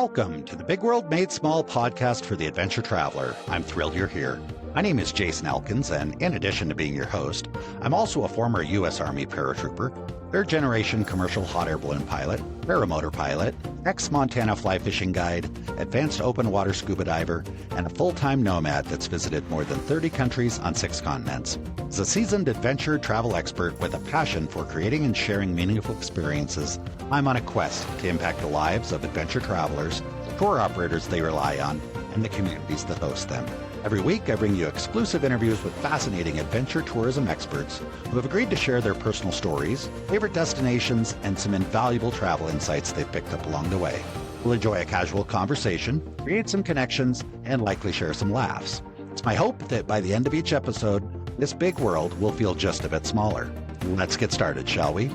Welcome to the Big World Made Small podcast for the adventure traveler. I'm thrilled you're here. My name is Jason Elkins, and in addition to being your host, I'm also a former U.S. Army paratrooper, third-generation commercial hot air balloon pilot, paramotor pilot, ex-Montana fly fishing guide, advanced open water scuba diver, and a full-time nomad that's visited more than 30 countries on 6 continents. As a seasoned adventure travel expert with a passion for creating and sharing meaningful experiences, I'm on a quest to impact the lives of adventure travelers, tour operators they rely on, and the communities that host them. Every week, I bring you exclusive interviews with fascinating adventure tourism experts who have agreed to share their personal stories, favorite destinations, and some invaluable travel insights they've picked up along the way. We'll enjoy a casual conversation, create some connections, and likely share some laughs. It's my hope that by the end of each episode, this big world will feel just a bit smaller. Let's get started, shall we?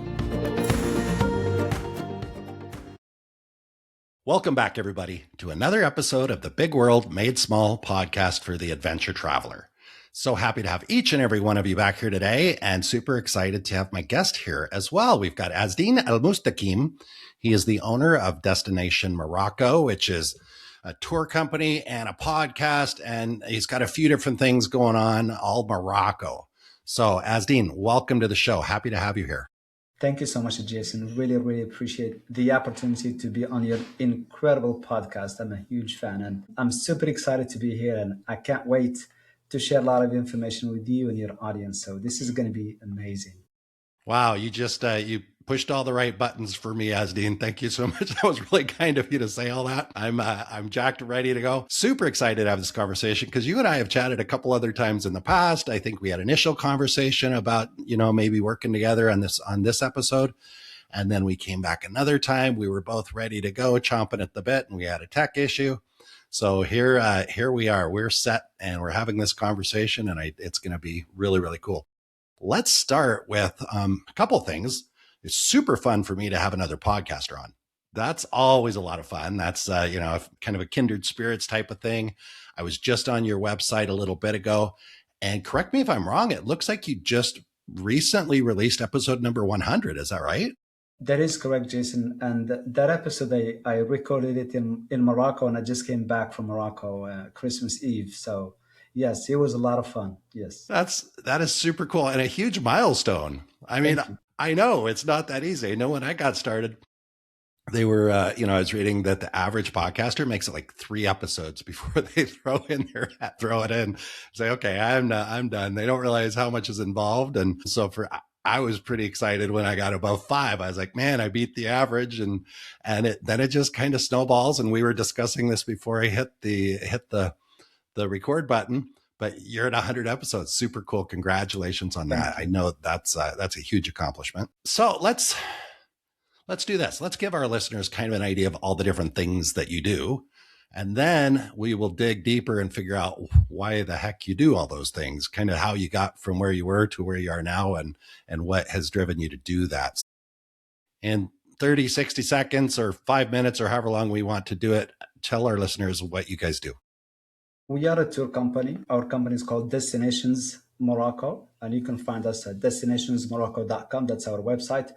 Welcome back, everybody, to another episode of the Big World Made Small podcast for the adventure traveler. So happy to have each and every one of you back here today, and super excited to have my guest here as well. We've got Azdean Elmoustaquim. He is the owner of Destination Morocco, which is a tour company and a podcast, and he's got a few different things going on, all Morocco. So Azdean, welcome to the show. Happy to have you here. Thank you so much, Jason. Really appreciate the opportunity to be on your incredible podcast. I'm a huge fan, and I'm super excited to be here, and I can't wait to share a lot of information with you and your audience. So this is going to be amazing. Wow, you just you pushed all the right buttons for me, Azdean. Thank you so much. That was really kind of you to say all that. I'm jacked, ready to go. Super excited to have this conversation because you and I have chatted a couple other times in the past. I think we had initial conversation about, maybe working together on this episode. And then we came back another time. We were both ready to go, chomping at the bit, and we had a tech issue. So here we are. We're set and we're having this conversation, and it's going to be really cool. Let's start with a couple of things. It's super fun for me to have another podcaster on. That's always a lot of fun. That's, kind of a kindred spirits type of thing. I was just on your website a little bit ago, and correct me if I'm wrong, it looks like you just recently released episode number 100. Is that right? That is correct, Jason. And that episode, I recorded it in Morocco, and I just came back from Morocco Christmas Eve. So yes, it was a lot of fun. Yes. That is super cool and a huge milestone. I mean, I know it's not that easy. I know when I got started, they were, I was reading that the average podcaster makes it like 3 episodes before they throw it in. Say, okay, I'm done. They don't realize how much is involved. And so I was pretty excited when I got above 5. I was like, man, I beat the average. And then it just kind of snowballs. And we were discussing this before I hit the record button. But you're at 100 episodes. Super cool. Congratulations on that. I know that's a huge accomplishment. So let's do this. Let's give our listeners kind of an idea of all the different things that you do. And then we will dig deeper and figure out why the heck you do all those things, kind of how you got from where you were to where you are now, and what has driven you to do that. In 30, 60 seconds or 5 minutes or however long we want to do it, tell our listeners what you guys do. We are a tour company. Our company is called Destinations Morocco, and you can find us at destinationsmorocco.com. That's our website.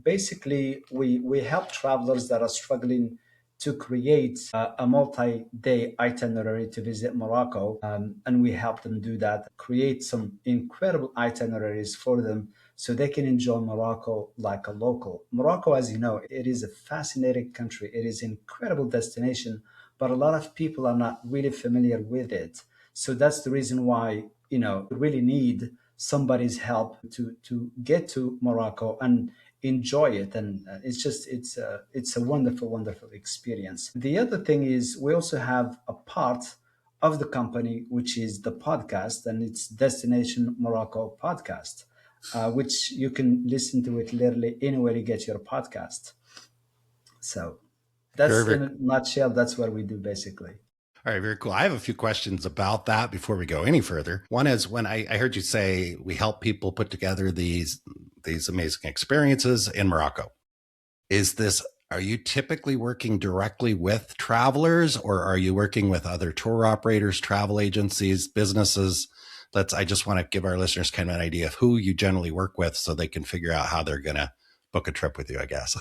Basically, we help travelers that are struggling to create a multi-day itinerary to visit Morocco, and we help them do that, create some incredible itineraries for them so they can enjoy Morocco like a local. Morocco, as you know, it is a fascinating country. It is an incredible destination, but a lot of people are not really familiar with it. So that's the reason why, we really need somebody's help to get to Morocco and enjoy it. And it's a wonderful experience. The other thing is we also have a part of the company, which is the podcast, and it's Destination Morocco Podcast, which you can listen to it literally anywhere you get your podcast. So that's in a nutshell, that's what we do basically. All right, very cool. I have a few questions about that before we go any further. One is when I heard you say we help people put together these amazing experiences in Morocco. Are you typically working directly with travelers, or are you working with other tour operators, travel agencies, businesses? I just want to give our listeners kind of an idea of who you generally work with so they can figure out how they're going to book a trip with you, I guess.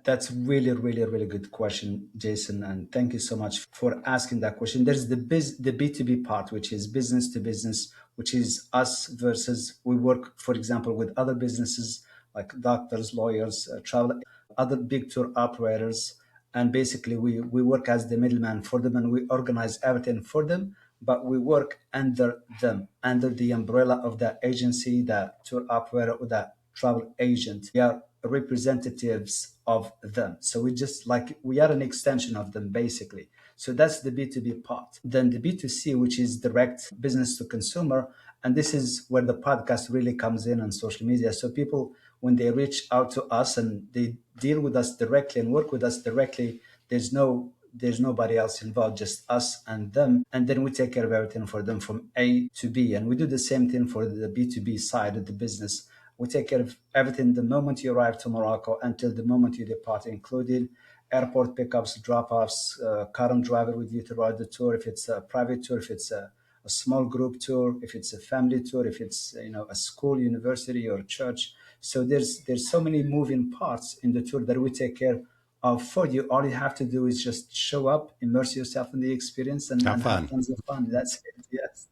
That's really, really, really good question, Jason, and thank you so much for asking that question. There's the B2B part, which is business to business, which is us versus we work, for example, with other businesses like doctors, lawyers, travel, other big tour operators, and basically we work as the middleman for them, and we organize everything for them. But we work under them, under the umbrella of that agency, that tour operator, or that travel agent. We are representatives of them. So we just like we are an extension of them basically. So that's the B2B part. Then the B2C, which is direct business to consumer. And this is where the podcast really comes in on social media. So people, when they reach out to us and they deal with us directly and work with us directly, there's nobody else involved, just us and them. And then we take care of everything for them from A to B. And we do the same thing for the B2B side of the business. We take care of everything the moment you arrive to Morocco until the moment you depart, including airport pickups, drop-offs, car and driver with you to ride the tour. If it's a private tour, if it's a small group tour, if it's a family tour, if it's a school, university, or church. So there's so many moving parts in the tour that we take care of for you. All you have to do is just show up, immerse yourself in the experience, and Have have fun. tons of fun. That's it. Yes.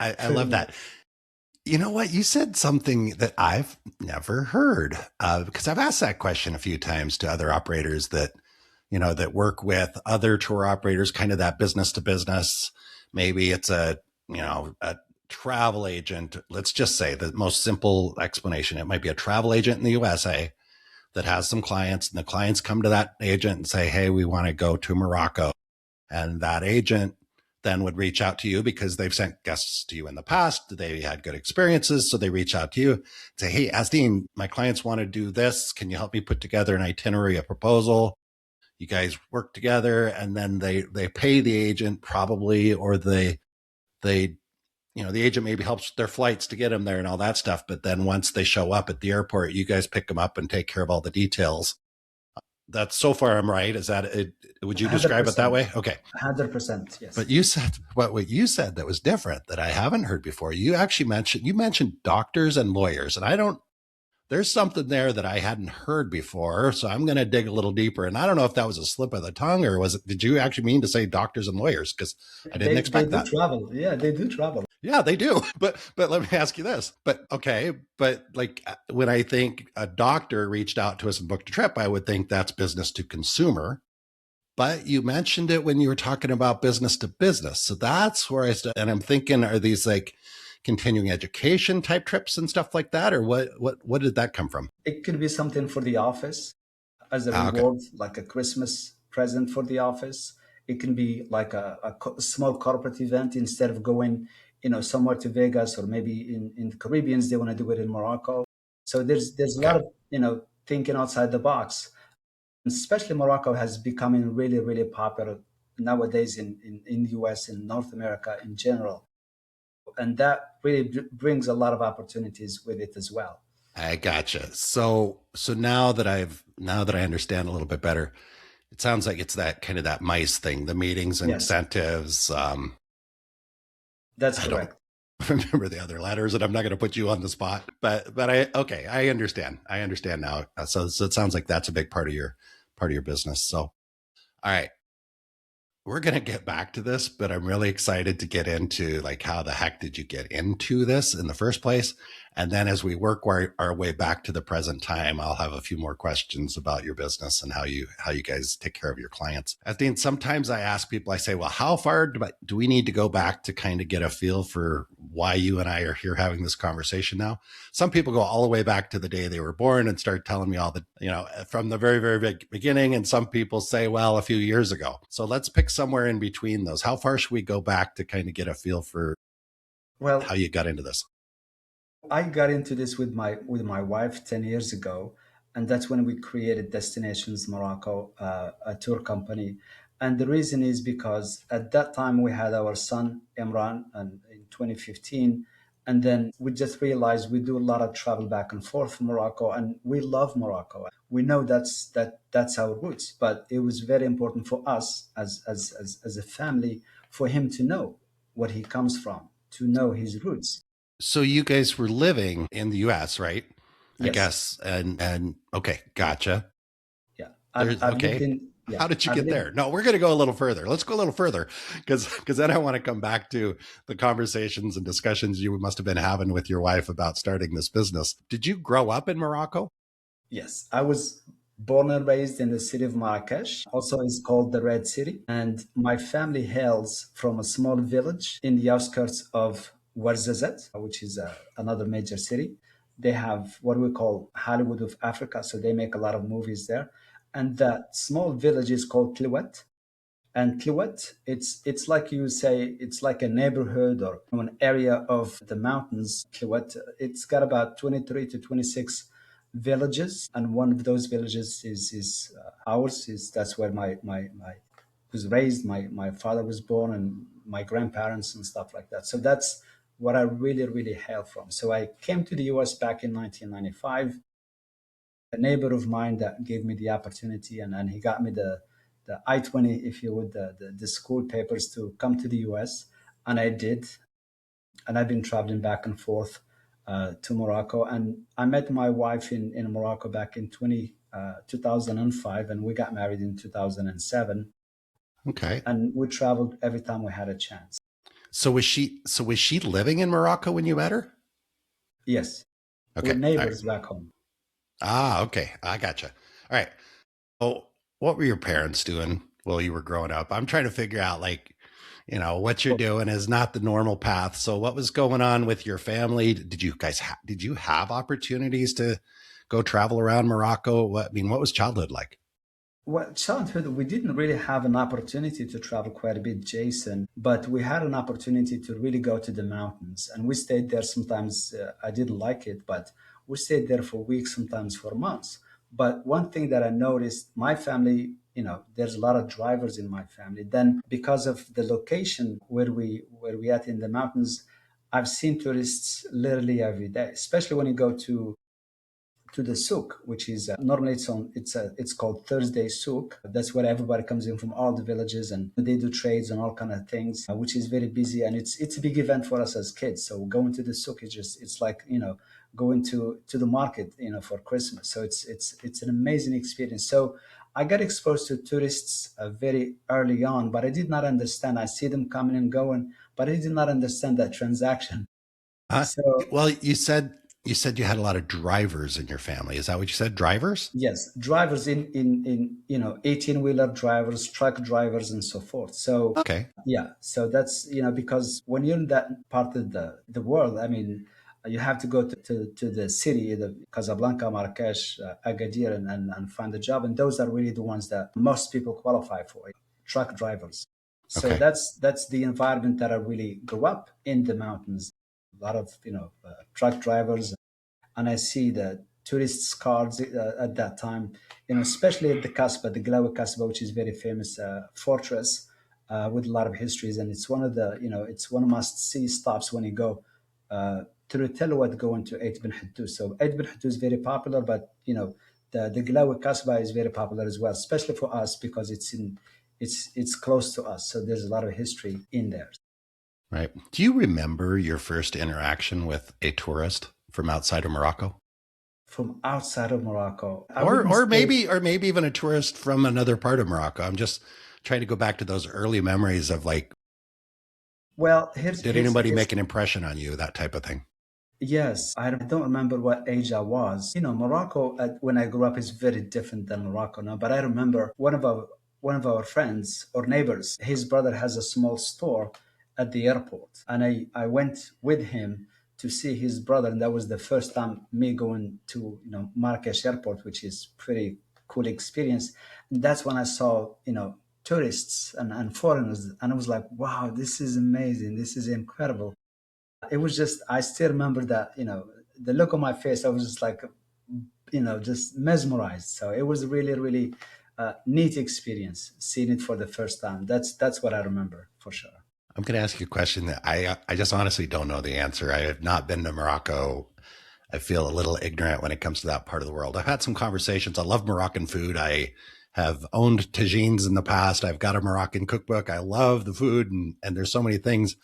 I love that. You know what? You said something that I've never heard, because I've asked that question a few times to other operators that, that work with other tour operators, kind of that business to business. Maybe it's a travel agent. Let's just say the most simple explanation. It might be a travel agent in the USA that has some clients, and the clients come to that agent and say, hey, we want to go to Morocco. And that agent then would reach out to you because they've sent guests to you in the past. They had good experiences. So they reach out to you, say, hey, Azdean, my clients want to do this. Can you help me put together an itinerary, a proposal? You guys work together, and then they pay the agent probably, or the agent maybe helps with their flights to get them there and all that stuff. But then once they show up at the airport, you guys pick them up and take care of all the details. That's so far I'm right. Is that it? Would you describe it that way? Okay. 100%. Yes. But you said what you said that was different, that I haven't heard before. You actually mentioned doctors and lawyers, and there's something there that I hadn't heard before. So I'm going to dig a little deeper. And I don't know if that was a slip of the tongue, or did you actually mean to say doctors and lawyers? Because I didn't expect that. They do travel. Yeah, they do travel. Yeah, they do. But let me ask you this. But okay, but like when I think a doctor reached out to us and booked a trip, I would think that's business to consumer. But you mentioned it when you were talking about business to business. So that's where and I'm thinking, are these like continuing education type trips and stuff like that? Or what did that come from? It could be something for the office as a reward, like a Christmas present for the office. It can be like a small corporate event. Instead of going, somewhere to Vegas, or maybe in the Caribbean, they want to do it in Morocco. So there's a lot of, thinking outside the box. Especially Morocco has becoming really, really popular nowadays in the US and North America in general. And that really brings a lot of opportunities with it as well. I gotcha. So now that I understand a little bit better, it sounds like it's that kind of that MICE thing, the meetings and incentives. That's correct. I don't remember the other letters, and I'm not going to put you on the spot, but I understand. I understand now. So it sounds like that's a big part of your business. So, all right. We're going to get back to this, but I'm really excited to get into like, how the heck did you get into this in the first place? And then as we work our way back to the present time, I'll have a few more questions about your business and how you guys take care of your clients. Azdean, sometimes I ask people, I say, well, how far do we need to go back to kind of get a feel for why you and I are here having this conversation now? Some people go all the way back to the day they were born and start telling me all the, from the very, very big beginning. And some people say, well, a few years ago. So let's pick somewhere in between those. How far should we go back to kind of get a feel for how you got into this? I got into this with my wife 10 years ago, and that's when we created Destinations Morocco, a tour company. And the reason is because at that time we had our son Imran, and in 2015, and then we just realized we do a lot of travel back and forth from Morocco, and we love Morocco. We know that's our roots, but it was very important for us as a family for him to know what he comes from, to know his roots. So you guys were living in the US, right? Yes. I guess. And okay, gotcha. Yeah. There's I've lived okay. in, yeah, How did you I've get lived, there? No, we're going to go a little further. Let's go a little further because then I want to come back to the conversations and discussions you must have been having with your wife about starting this business. Did you grow up in Morocco? yes, I was born and raised in the city of Marrakech. Also, it's called the Red City. And my family hails from a small village in the outskirts of Ouarzazate, which is another major city. They have what we call Hollywood of Africa, so they make a lot of movies there. And that small village is called Telouet. And Telouet, it's like you say, it's like a neighborhood or an area of the mountains. Telouet, it's got about 23 to 26 villages, and one of those villages is ours. Is That's where my was raised. My father was born, and my grandparents and stuff like that. So that's what I really hail from. So I came to the U.S. back in 1995. A neighbor of mine that gave me the opportunity, and he got me the I-20, if you would, the school papers to come to the US. And I did. And I've been traveling back and forth to Morocco. And I met my wife in Morocco back in 2005, and we got married in 2007. Okay. And we traveled every time we had a chance. So was she living in Morocco when you met her? Yes, we're Okay. All right. neighbors back home. Ah, okay. I gotcha. All right. Oh, what were your parents doing while you were growing up? I'm trying to figure out what you're Well, doing is not the normal path. So what was going on with your family? Did you have opportunities to go travel around Morocco? What was childhood like? Well, childhood, we didn't really have an opportunity to travel quite a bit, Jason, but we had an opportunity to really go to the mountains. And we stayed there sometimes. I didn't like it, but we stayed there for weeks, sometimes for months. But one thing that I noticed, my family, there's a lot of drivers in my family. Then, because of the location where we at in the mountains, I've seen tourists literally every day, especially when you go to the souk, which is normally it's called Thursday souk. That's where everybody comes in from all the villages, and they do trades and all kind of things, which is very busy, and it's a big event for us as kids. So going to the souk is just it's like going to the market for Christmas. So it's an amazing experience. So I got exposed to tourists very early on, but I did not understand. I see them coming and going, but I did not understand that transaction. Huh? So Well, you said you had a lot of drivers in your family. Is that what you said? Drivers? yes, drivers in 18-wheeler drivers, truck drivers, and so forth. So Okay. yeah, so that's because when you're in that part of the world, I mean, you have to go to the city, the Casablanca, Marrakesh, Agadir, and find a job, and those are really the ones that most people qualify for, truck drivers. So Okay. that's the environment that I really grew up in the mountains. A lot of truck drivers, and I see the tourists' cards at that time, especially at the Kasbah, the Glawi Kasbah, which is very famous fortress with a lot of histories, and it's one of it's one must-see stops when you go through Telouet going to Eit bin Hattou. So Eit bin Hattou is very popular, but the Glawi Kasbah is very popular as well, especially for us because it's close to us. So there's a lot of history in there. Right. Do you remember your first interaction with a tourist from outside of Morocco? From outside of Morocco, I Or wouldn't or say. maybe even a tourist from another part of Morocco. I'm just trying to go back to those early memories of Well, here's did here's anybody here's make an impression on you, that type of thing? yes. I don't remember what age I was. Morocco when I grew up is very different than Morocco now. But I remember one of our friends or neighbors. His brother has a small store at the airport, and I went with him to see his brother, and that was the first time me going to Marrakesh airport, which is pretty cool experience. And that's when I saw tourists and foreigners, and I was like, wow, this is amazing. This is incredible. It was just I still remember that the look on my face. I was just like just mesmerized. So it was really neat experience seeing it for the first time. That's what I remember for sure. I'm going to ask you a question that I just honestly don't know the answer. I have not been to Morocco. I feel a little ignorant when it comes to that part of the world. I've had some conversations. I love Moroccan food. I have owned tagines in the past. I've got a Moroccan cookbook. I love the food, and there's so many things,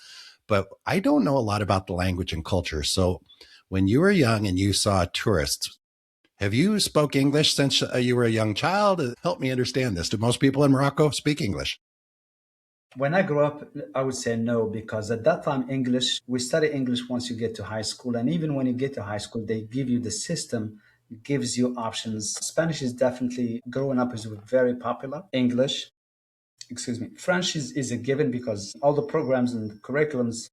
but I don't know a lot about the language and culture. So when you were young and you saw tourists, Have you spoke English since you were a young child? Help me understand this. Do most people in Morocco speak English? When I grew up, I would say no, because at that time, English, we study English once you get to high school. And even when you get to high school, they give you the system, gives you options. Spanish is definitely, growing up, is very popular. English, excuse me, French is a given because all the programs and curriculums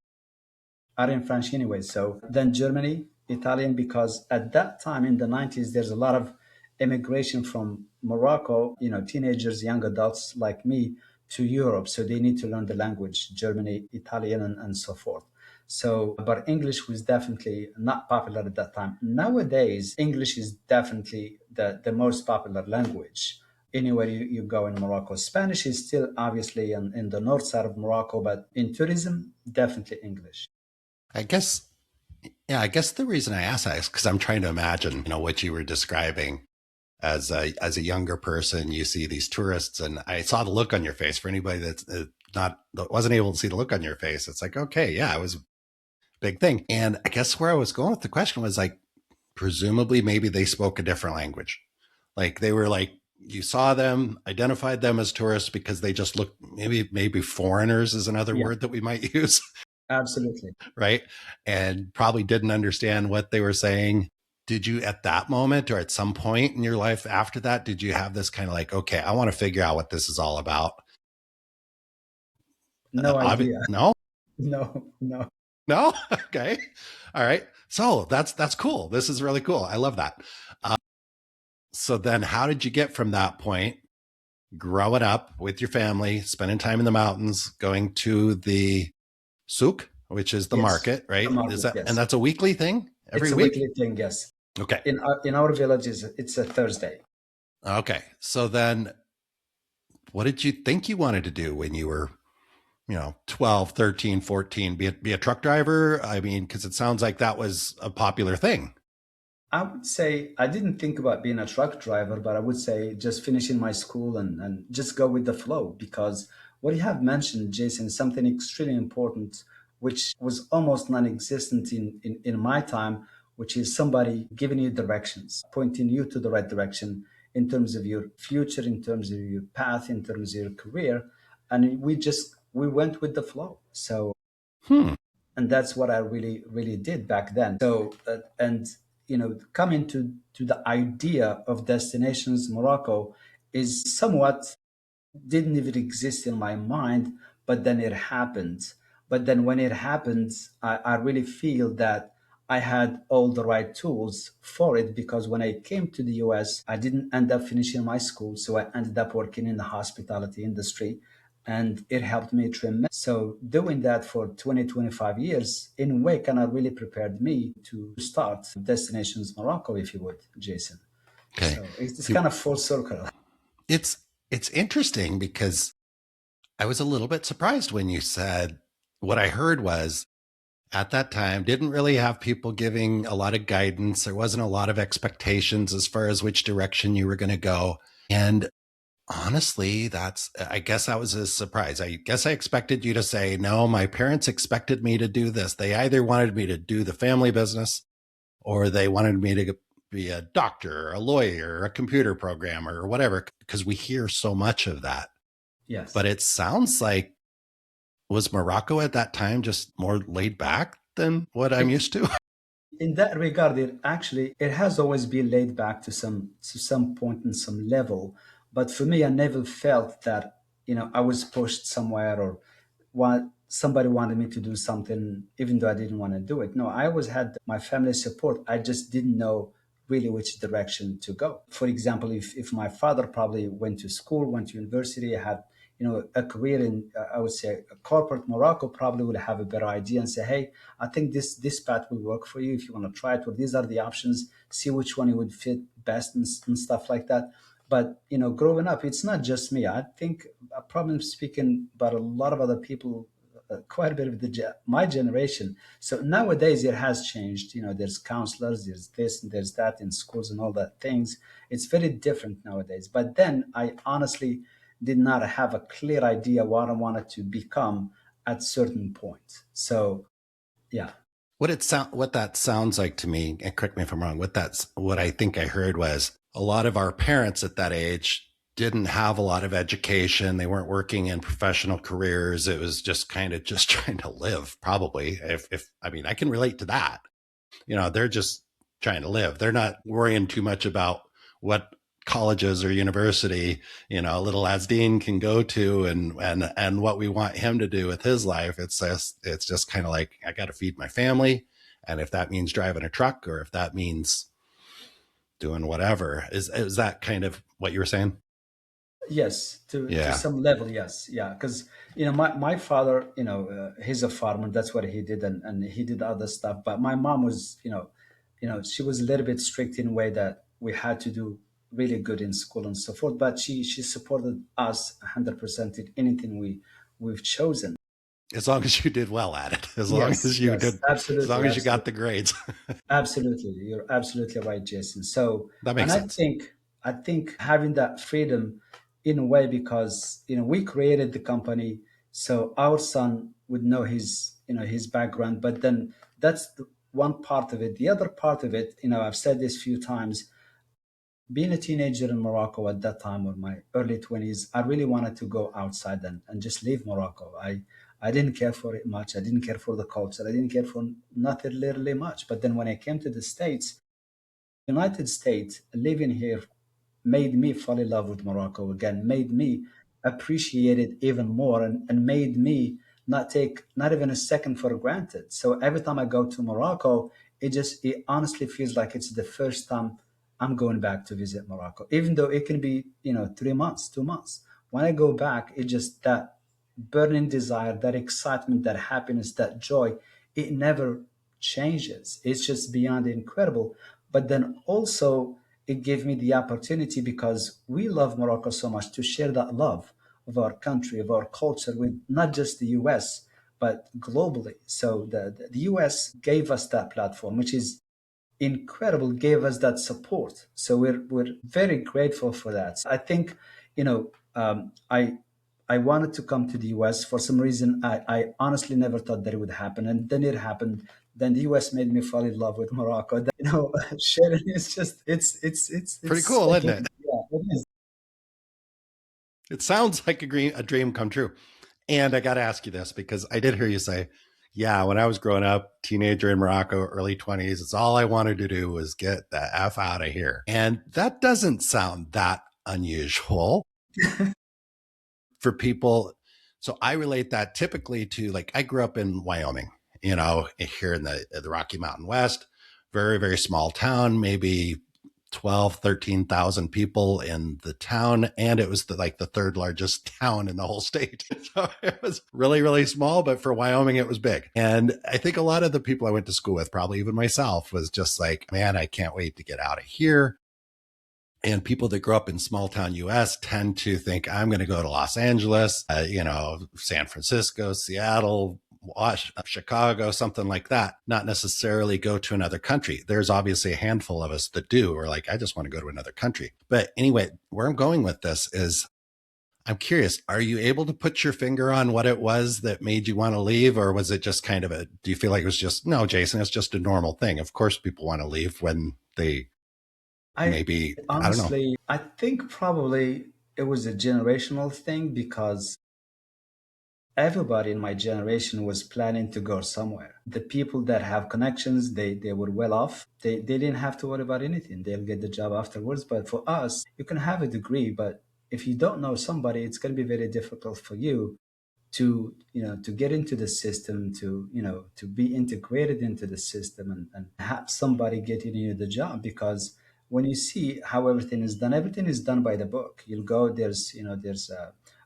are in French anyway. So then Germany, Italian, because at that time in the 90s, there's a lot of immigration from Morocco, teenagers, young adults like me to Europe. So they need to learn the language, Germany, Italian, and so forth. So, but English was definitely not popular at that time. Nowadays, English is definitely the most popular language anywhere you go in Morocco. Spanish is still obviously in the north side of Morocco, but in tourism, definitely English. I guess, yeah, I guess the reason I ask that is because I'm trying to imagine, what you were describing as a younger person. You see these tourists, and I saw the look on your face. For anybody that's that wasn't able to see the look on your face, it's like, okay, yeah, it was a big thing. And I guess where I was going with the question was like, presumably, maybe they spoke a different language. Like they were like, you saw them, identified them as tourists because they just looked, maybe foreigners is another Yeah, word that we might use, absolutely. right? And probably didn't understand what they were saying. Did you at that moment or at some point in your life after that, did you have this kind of like, okay, I want to figure out what this is all about? No idea. No, No, no. no. Okay. All right. So that's cool. This is really cool. I love that. So then how did you get from that point, growing up with your family, spending time in the mountains, going to the souk, which is the Yes, market, the right? Is market. that, and Yes, that's a weekly thing every it's a week? weekly thing. Yes, Okay. in our villages, it's a Thursday. Okay. So then what did you think you wanted to do when you were, 12, 13, 14? Be a truck driver? I mean, because it sounds like that was a popular thing. I would say I didn't think about being a truck driver, but I would say just finishing my school and just go with the flow because what you have mentioned, Jason, is something extremely important, which was almost non existent in my time, which is somebody giving you directions, pointing you to the right direction in terms of your future, in terms of your path, in terms of your career. And we went with the flow. So Hmm. and that's what I really really did back then. So and coming to the idea of Destinations Morocco is somewhat didn't even exist in my mind, but then it happened. But then when it happened, I really feel that I had all the right tools for it because when I came to the US, I didn't end up finishing my school. So I ended up working in the hospitality industry and it helped me tremendously. So doing that for 20, 25 years in a way kind of really prepared me to start Destinations Morocco, if you would, Jason. Okay. So it's You, kind of full circle. it's it's interesting because I was a little bit surprised when you said what I heard was at that time didn't really have people giving a lot of guidance. There wasn't a lot of expectations as far as which direction you were going to go. And honestly, I guess that was a surprise. I guess I expected you to say, no, my parents expected me to do this. They either wanted me to do the family business or they wanted me to be a doctor or a lawyer or a computer programmer or whatever, because we hear so much of that. Yes. But it sounds like, was Morocco at that time just more laid back than what I'm used to? In that regard, it has always been laid back to some point and some level. But for me, I never felt that I was pushed somewhere or somebody wanted me to do something, even though I didn't want to do it. No, I always had my family support. I just didn't know really which direction to go. For example, if my father probably went to school, went to university, had a career in I would say a corporate Morocco, probably would have a better idea and say, hey, I think this path will work for you if you want to try it, or these are the options, see which one you would fit best and stuff like that. But growing up, it's not just me. I think probably speaking about a lot of other people, quite a bit of my generation. So nowadays it has changed. There's counselors, there's this and there's that in schools and all that things. It's very different nowadays. But then I honestly did not have a clear idea what I wanted to become at certain point. So yeah. What that sounds like to me, and correct me if I'm wrong, what I think I heard was a lot of our parents at that age didn't have a lot of education. They weren't working in professional careers. It was just kind of just trying to live, probably. If I mean, I can relate to that. They're just trying to live. They're not worrying too much about what colleges or university, little Azdean can go to and what we want him to do with his life. It's just kind of like, I got to feed my family. And if that means driving a truck or if that means doing whatever, is that kind of what you were saying? Yes, to Yeah. some level, yes, yeah. Because my father, he's a farmer. That's what he did, and he did other stuff. But my mom was, she was a little bit strict in a way that we had to do really good in school and so forth. But she supported us 100% in anything we've chosen. As long as you did well at it, as long Yes, as you yes, did, as absolutely, long as you got absolutely. the grades. Absolutely, you're absolutely right, Jason. So, That and makes sense. I think having that freedom, in a way, because we created the company, so our son would know his background. But then that's one part of it. The other part of it, I've said this few times. Being a teenager in Morocco at that time, or my early 20s, I really wanted to go outside and just leave Morocco. I didn't care for it much. I didn't care for the culture. I didn't care for nothing literally much. But then when I came to the States, United States, living here made me fall in love with Morocco again, made me appreciate it even more, and made me not take not even a second for granted. So every time I go to Morocco, it honestly feels like it's the first time I'm going back to visit Morocco, even though it can be, 3 months, 2 months. When I go back, it just that burning desire, that excitement, that happiness, that joy, it never changes. It's just beyond incredible. But then also, it gave me the opportunity, because we love Morocco so much, to share that love of our country, of our culture, with not just the US, but globally. So the US gave us that platform, which is incredible, gave us that support. So we're very grateful for that. I think, I wanted to come to the US for some reason. I honestly never thought that it would happen, and then it happened. Then the US made me fall in love with Morocco. Sharing is just Pretty it's cool, like isn't it? yeah, it is. It sounds like a dream come true. And I got to ask you this because I did hear you say, yeah, when I was growing up, teenager in Morocco, early 20s, it's all I wanted to do was get the F out of here. And that doesn't sound that unusual for people. So I relate that typically to, like, I grew up in Wyoming, here in the Rocky Mountain West, very, very small town, maybe 12, 13,000 people in the town. And it was like the third largest town in the whole state. So it was really, really small, but for Wyoming, it was big. And I think a lot of the people I went to school with, probably even myself, was just like, man, I can't wait to get out of here. And people that grow up in small town US tend to think, I'm going to go to Los Angeles, San Francisco, Seattle, Chicago, something like that, not necessarily go to another country. There's obviously a handful of us that do. We're like, I just want to go to another country. But anyway, where I'm going with this is, I'm curious, are you able to put your finger on what it was that made you want to leave? Or was it just kind of do you feel like it was just, no, Jason, it's just a normal thing? Of course, people want to leave when they I maybe, I don't know. honestly, I think probably it was a generational thing, because everybody in my generation was planning to go somewhere. The people that have connections, they were well off. They didn't have to worry about anything. They'll get the job afterwards. But for us, you can have a degree, but if you don't know somebody, it's going to be very difficult for you to get into the system, to be integrated into the system, and have somebody getting you the job. Because when you see how everything is done by the book. You'll go, there's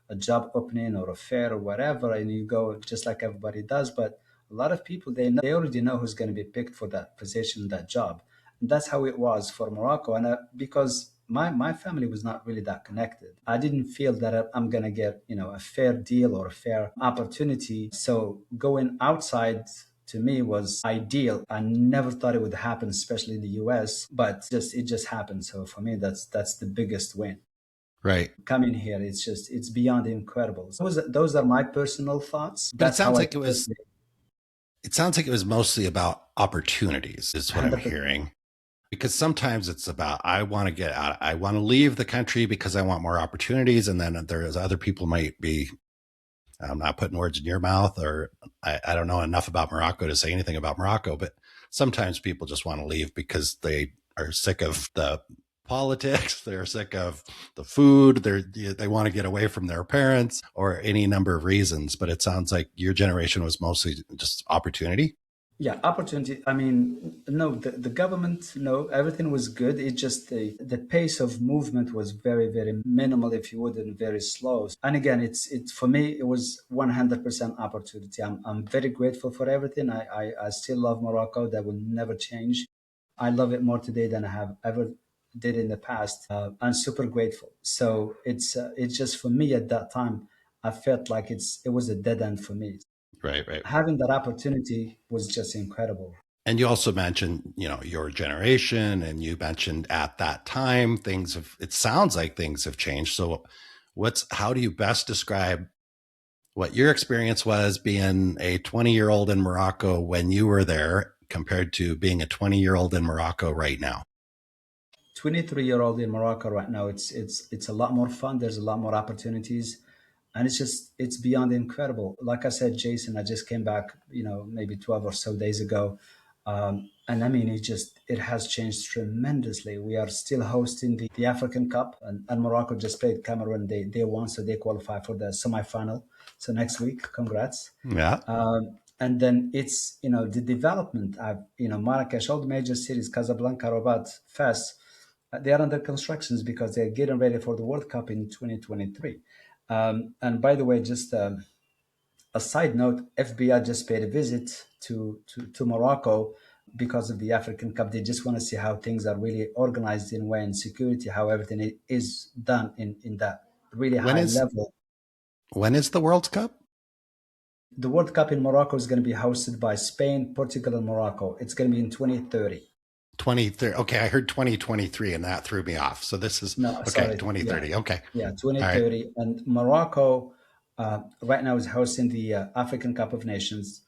a job opening or a fair or whatever, and you go just like everybody does. But a lot of people, they already know who's going to be picked for that position, that job. And that's how it was for Morocco. And because my family was not really that connected, I didn't feel that I'm going to get a fair deal or a fair opportunity. So going outside to me was ideal. I never thought it would happen, especially in the US, but just it just happened. So for me, that's the biggest win. Right. Coming here, it's beyond incredible. So those are my personal thoughts. But it That's how sounds I like it was personally. It sounds like it was mostly about opportunities, is what I'm 100%. hearing. Because sometimes it's about, I want to get out, I want to leave the country because I want more opportunities. And then there's other people might be, I'm not putting words in your mouth, or I don't know enough about Morocco to say anything about Morocco, but sometimes people just want to leave because they are sick of the politics, they're sick of the food, they want to get away from their parents, or any number of reasons. But it sounds like your generation was mostly just opportunity. Yeah, opportunity. I mean, no, the government, no, everything was good. It just the pace of movement was very, very minimal, if you would, and very slow. And again, it's for me, it was 100% opportunity. I'm very grateful for everything. I still love Morocco. That will never change. I love it more today than I have ever did in the past. I'm super grateful. So it's just for me at that time, I felt like it was a dead end for me. Right, right. Having that opportunity was just incredible. And you also mentioned, your generation, and you mentioned at that time things have, it sounds like things have changed. So how do you best describe what your experience was being a 20-year-old in Morocco when you were there compared to being a 20-year-old in Morocco right now? 23-year-old in Morocco right now, it's a lot more fun. There's a lot more opportunities, and it's beyond incredible. Like I said, Jason, I just came back, maybe 12 or so days ago, and I mean, it has changed tremendously. We are still hosting the African Cup, and Morocco just played Cameroon. They won, so they qualify for the semifinal. So next week, congrats. Yeah. And then it's the development. Marrakech, all the major cities, Casablanca, Rabat, Fes, they are under constructions because they're getting ready for the World Cup in 2023. And by the way, just a side note, FBI just paid a visit to Morocco because of the African Cup. They just want to see how things are really organized in way and security, how everything is done in that really When high is level. when is the World Cup? The World Cup in Morocco is going to be hosted by Spain, Portugal, and Morocco. It's going to be in 2030. 2030. Okay, I heard 2023 and that threw me off. So this is No, okay, sorry. Yeah, 2030. Okay. yeah, All right. 2030. And Morocco right now is hosting the African Cup of Nations.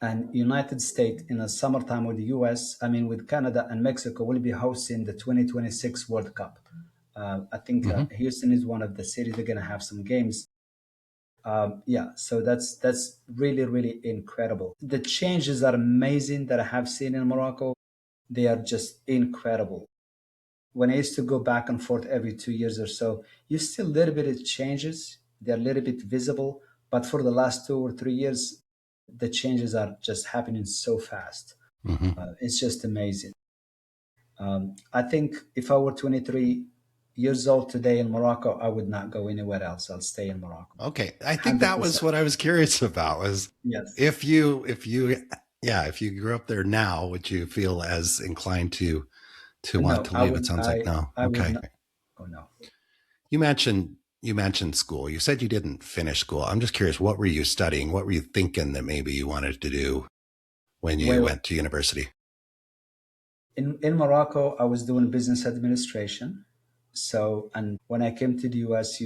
And United States in the summertime with the US, I mean, with Canada and Mexico, will be hosting the 2026 World Cup. I think Mm-hmm. Houston is one of the cities they're going to have some games. Yeah, so that's really, really incredible. The changes are amazing that I have seen in Morocco. They are just incredible. When I used to go back and forth every 2 years or so, you still a little bit of changes. They're a little bit visible, but for the last 2 or 3 years, the changes are just happening so fast. Mm-hmm. It's just amazing. I think if I were 23 years old today in Morocco, I would not go anywhere else. I'll stay in Morocco. Okay. I think that was 100%. what I was curious about, was Yes. if you grew up there now, would you feel as inclined to want No, to leave? It sounds like no. I would Okay. not. Oh, no. You mentioned school. You said you didn't finish school. I'm just curious, what were you studying? What were you thinking that maybe you wanted to do when you Well, went to university? in Morocco, I was doing business administration. So, and when I came to the US,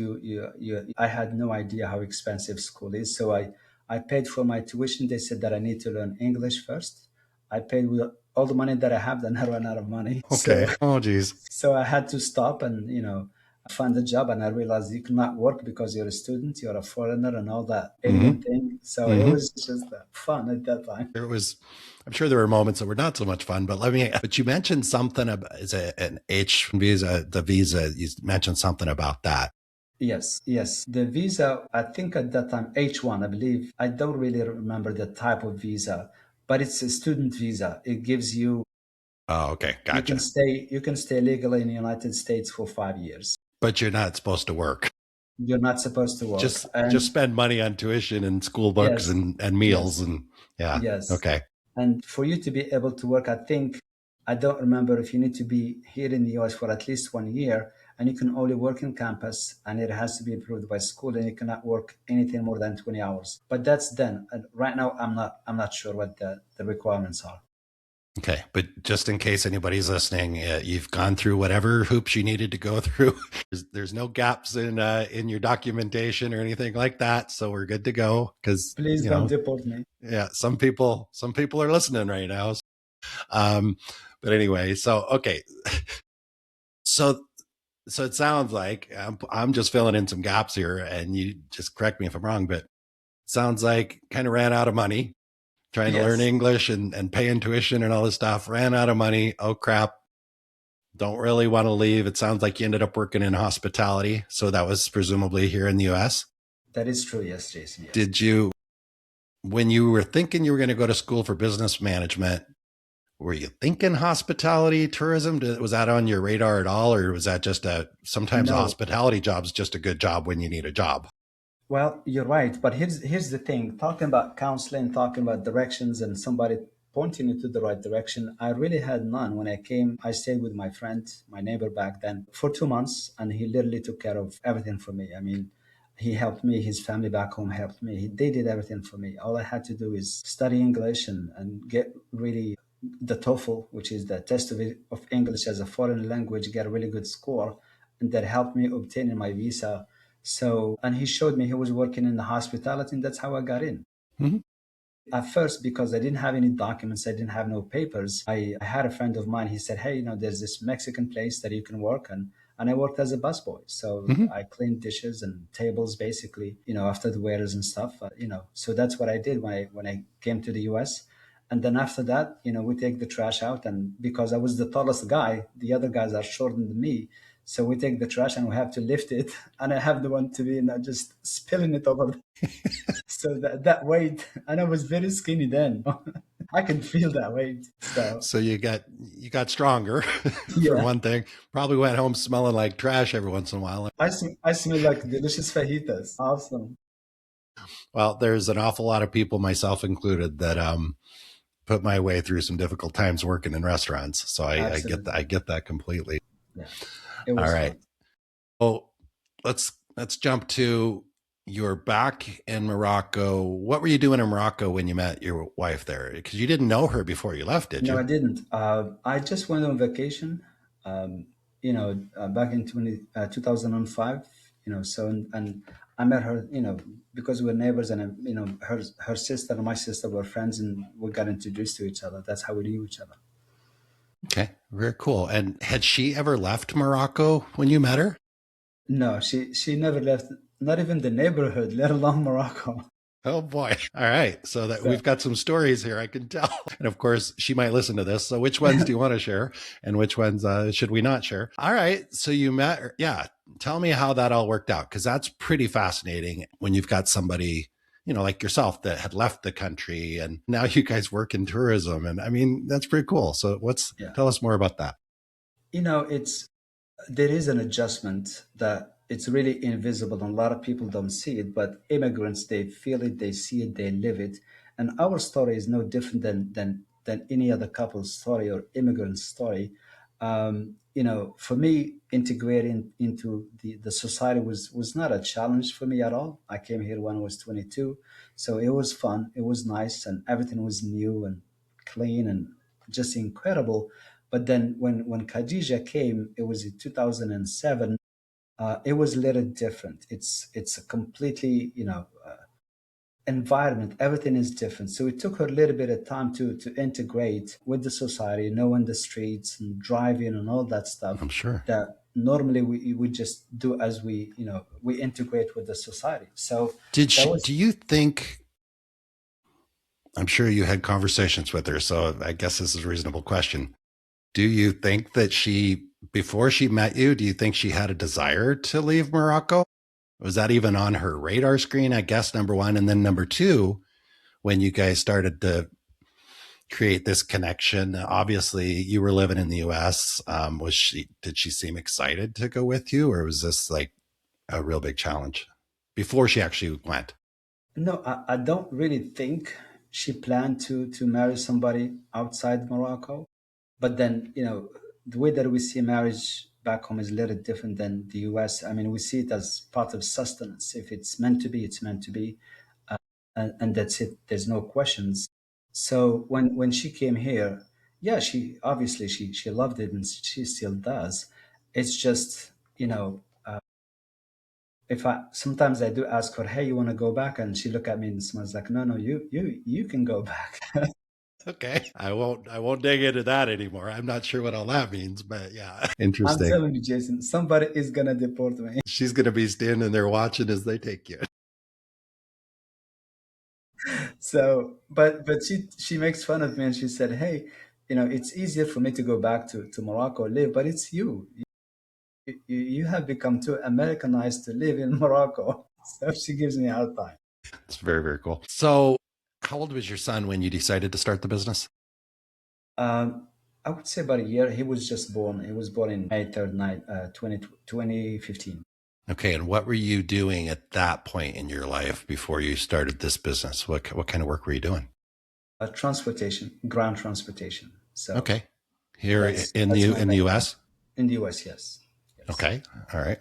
I had no idea how expensive school is. So I paid for my tuition. They said that I need to learn English first. I paid with all the money that I have, then I ran out of money. So, Okay. Oh geez. so I had to stop and, find a job. And I realized you cannot work because you're a student, you're a foreigner and all that Mm-hmm. alien thing. So it Mm-hmm. was just fun at that time. There was, I'm sure there were moments that were not so much fun, but you mentioned something about, is it an H visa, the visa, you mentioned something about that. Yes, yes. The visa, I think at that time, H1, I believe, I don't really remember the type of visa, but it's a student visa. It gives you, Oh, okay. Gotcha. you can stay legally in the United States for 5 years. But you're not supposed to work. You're not supposed to work. Just spend money on tuition and school books Yes, and meals, yes, and yeah. yes. Okay. And for you to be able to work, I think, I don't remember if you need to be here in the US for at least 1 year, and you can only work in campus, and it has to be approved by school, and you cannot work anything more than 20 hours. But that's then. And right now, I'm not sure what the requirements are. Okay, but just in case anybody's listening, you've gone through whatever hoops you needed to go through. There's no gaps in your documentation or anything like that, so we're good to go. Because Please don't deport me. yeah, some people are listening right now. Um, but anyway, so okay, so it sounds like I'm just filling in some gaps here, and you just correct me if I'm wrong, but it sounds like kind of ran out of money trying to learn Yes, English and paying tuition and all this stuff. Ran out of money. Oh crap! Don't really want to leave. It sounds like you ended up working in hospitality, so that was presumably here in the U.S. that is true. Yes, Jason. Yes. Did you, when you were thinking you were going to go to school for business management, were you thinking hospitality tourism? Was that on your radar at all, or was that just sometimes a No. hospitality job is just a good job when you need a job? Well, you're right, but here's the thing. Talking about counseling, talking about directions, and somebody pointing you to the right direction. I really had none when I came. I stayed with my friend, my neighbor back then, for 2 months, and he literally took care of everything for me. I mean, he helped me. His family back home helped me. They did everything for me. All I had to do is study English and get really the TOEFL, which is the test of English as a foreign language, get a really good score, and that helped me obtaining my visa. So, and he showed me he was working in the hospitality, and that's how I got in. Mhm. At first, because I didn't have any documents, I didn't have no papers. I had a friend of mine. He said, "Hey, there's this Mexican place that you can work," and I worked as a busboy. So Mhm. I cleaned dishes and tables, basically, after the waiters and stuff. So that's what I did when I came to the U.S. And then after that, we take the trash out, and because I was the tallest guy, the other guys are shorter than me. So we take the trash and we have to lift it, and I have the one to be just spilling it over. So that weight, and I was very skinny then. I can feel that weight. So So you got stronger for yeah, one thing. Probably went home smelling like trash every once in a while. I smell like delicious fajitas. Awesome. Well, there's an awful lot of people, myself included, that put my way through some difficult times working in restaurants. So I get that. Absolutely. I get that completely. Yeah, it All was right. fun. Oh, let's jump to you're back in Morocco. What were you doing in Morocco when you met your wife there? Because you didn't know her before you left, did No, you? I didn't. I just went on vacation, back in 2005, so, and I met her, because we're neighbors, and, her sister and my sister were friends, and we got introduced to each other. That's how we knew each other. Okay, very cool. And had she ever left Morocco when you met her? No, she never left, not even the neighborhood, let alone Morocco. Oh boy. All right. So that So we've got some stories here, I can tell. And of course, she might listen to this. So which ones do you want to share and which ones should we not share? All right. So you met her. Yeah. Tell me how that all worked out. Cause that's pretty fascinating when you've got somebody, like yourself that had left the country and now you guys work in tourism. And I mean, that's pretty cool. So yeah, tell us more about that. it's there is an adjustment that it's really invisible, and a lot of people don't see it, but immigrants, they feel it, they see it, they live it. And our story is no different than any other couple's story or immigrant story. For me, integrating into the society was not a challenge for me at all. I came here when I was 22, so it was fun, it was nice, and everything was new and clean and just incredible. But then when Khadija came, it was in 2007. It was a little different. It's a completely environment. Everything is different. So it took her a little bit of time to integrate with the society, knowing the streets and driving and all that stuff I'm sure. that normally we would just do as we integrate with the society. So that was Do you think, I'm sure you had conversations with her. So I guess this is a reasonable question. Do you think that before she met you, do you think she had a desire to leave Morocco? Was that even on her radar screen? I guess number one. And then number two, when you guys started to create this connection, obviously you were living in the US. Did she seem excited to go with you, or was this like a real big challenge before she actually went? No, I don't really think she planned to marry somebody outside Morocco. But then, the way that we see marriage back home is a little different than the US. I mean, we see it as part of sustenance. If it's meant to be, it's meant to be, and that's it. There's no questions. So when she came here, Yeah, she obviously she loved it and she still does. It's just, if I sometimes I do ask her, "Hey, you want to go back?" and she look at me and smiles like, "No, no, you can go back." Okay. I won't dig into that anymore. I'm not sure what all that means, but yeah. I'm Interesting. telling you, Jason, somebody is gonna deport me. She's gonna be standing there watching as they take you. So, but she makes fun of me and she said, "Hey, it's easier for me to go back to Morocco live, but it's you. You have become too Americanized to live in Morocco." So she gives me a hard time. It's very, very cool. So how old was your son when you decided to start the business? I would say about a year. He was just born. He was born in May 3rd night, 2015. Okay. And what were you doing at that point in your life before you started this business? What kind of work were you doing? Transportation, ground transportation. So Okay. Here in that's the my in the background. US? In the US, yes. Yes. Okay. All right.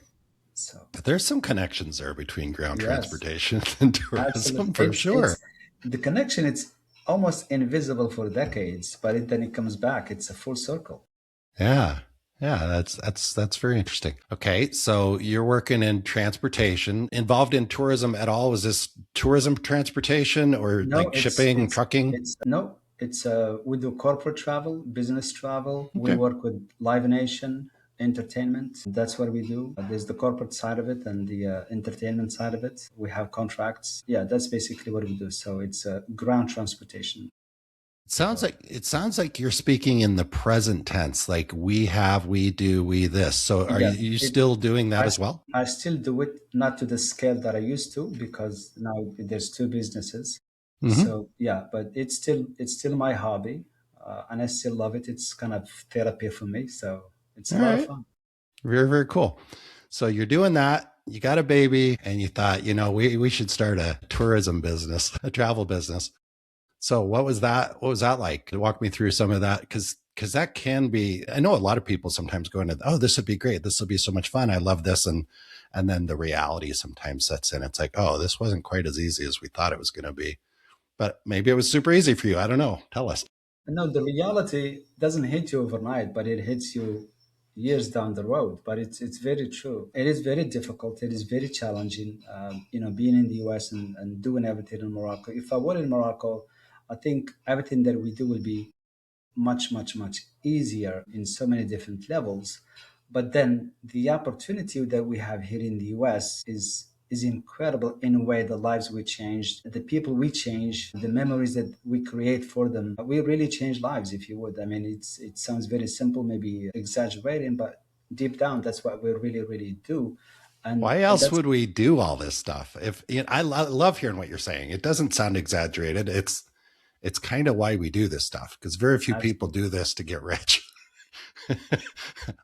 So But there's some connections there between ground yes, transportation and absolutely. tourism for It's sure. the connection. It's almost invisible for decades, but then it comes back. It's a full circle. Yeah. Yeah, that's very interesting. Okay, so you're working in transportation, involved in tourism at all? Was this tourism transportation or No, like shipping, trucking? no, it's we do corporate travel, business travel. We Okay. work with Live Nation entertainment. That's what we do. There's the corporate side of it and the entertainment side of it. We have contracts. Yeah, that's basically what we do. So it's ground transportation. So It sounds like you're speaking in the present tense, like we have, we do, we this. So are yeah, you it, still doing that I, as well? I still do it, not to the scale that I used to, because now there's two businesses. Mm-hmm. So yeah, but it's still my hobby, and I still love it. It's kind of therapy for me, so it's a All lot of right. fun. Very, very cool. So you're doing that. You got a baby, and you thought, we should start a tourism business, a travel business. So what was that? What was that like? Walk me through some of that, because that can be. I know a lot of people sometimes go into, oh, this would be great. This will be so much fun. I love this, and then the reality sometimes sets in. It's like, oh, this wasn't quite as easy as we thought it was going to be. But maybe it was super easy for you. I don't know. Tell us. No, the reality doesn't hit you overnight, but it hits you years down the road. But it's very true. It is very difficult. It is very challenging. Being in the US and doing everything in Morocco. If I were in Morocco, I think everything that we do will be much, much, much easier in so many different levels. But then the opportunity that we have here in the US is incredible in a way. The lives we changed, the people we change, the memories that we create for them. We really change lives, if you would. I mean, it sounds very simple, maybe exaggerating, but deep down, that's what we really, really do. Why And else that's would we do all this stuff? If love hearing what you're saying. It doesn't sound exaggerated. It's kind of why we do this stuff, because very few people absolutely, do this to get rich.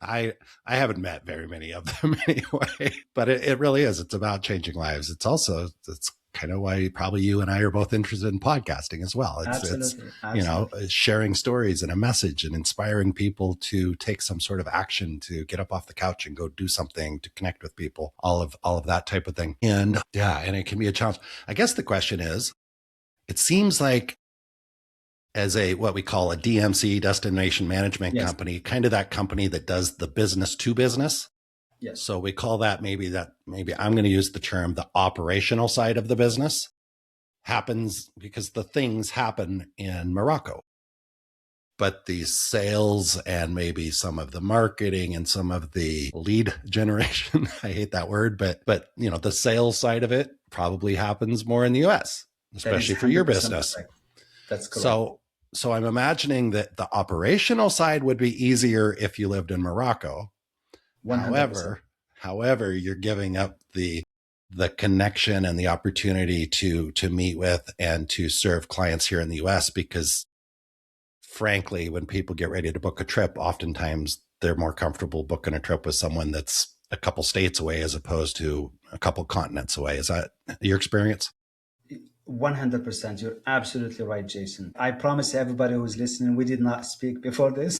I I haven't met very many of them anyway, but it really is. It's about changing lives. It's kind of why probably you and I are both interested in podcasting as well. It's absolutely, absolutely. sharing stories and a message and inspiring people to take some sort of action, to get up off the couch and go do something, to connect with people, all of that type of thing. And yeah, and it can be a challenge. I guess the question is, it seems like as a what we call a DMC, destination management Yes, company, kind of that company that does the business to business. yes, So we call that, maybe I'm going to use the term, the operational side of the business happens because the things happen in Morocco. But the sales and maybe some of the marketing and some of the lead generation, I hate that word, but the sales side of it probably happens more in the US, that is especially for your 100% business. correct. That's correct. So I'm imagining that the operational side would be easier if you lived in Morocco. 100%. However, you're giving up the connection and the opportunity to meet with and to serve clients here in the US, because frankly, when people get ready to book a trip, oftentimes they're more comfortable booking a trip with someone that's a couple states away as opposed to a couple continents away. Is that your experience? 100%. You're absolutely right, Jason. I promise everybody who's listening, we did not speak before this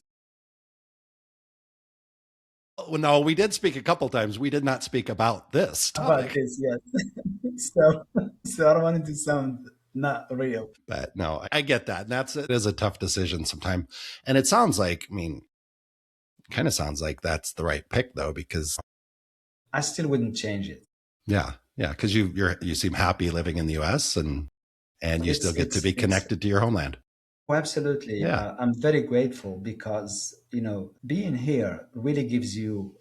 Oh, no, we did speak a couple times. We did not speak about this about topic. this yet. So I don't want it to sound Not real. But no, I get that. And it is a tough decision sometimes. And it sounds like, I mean, kind of sounds like that's the right pick though, because I still wouldn't change it. yeah, yeah, because you seem happy living in the US and you still get to be It's connected to your homeland. oh, absolutely. Yeah. I'm very grateful because, being here really gives you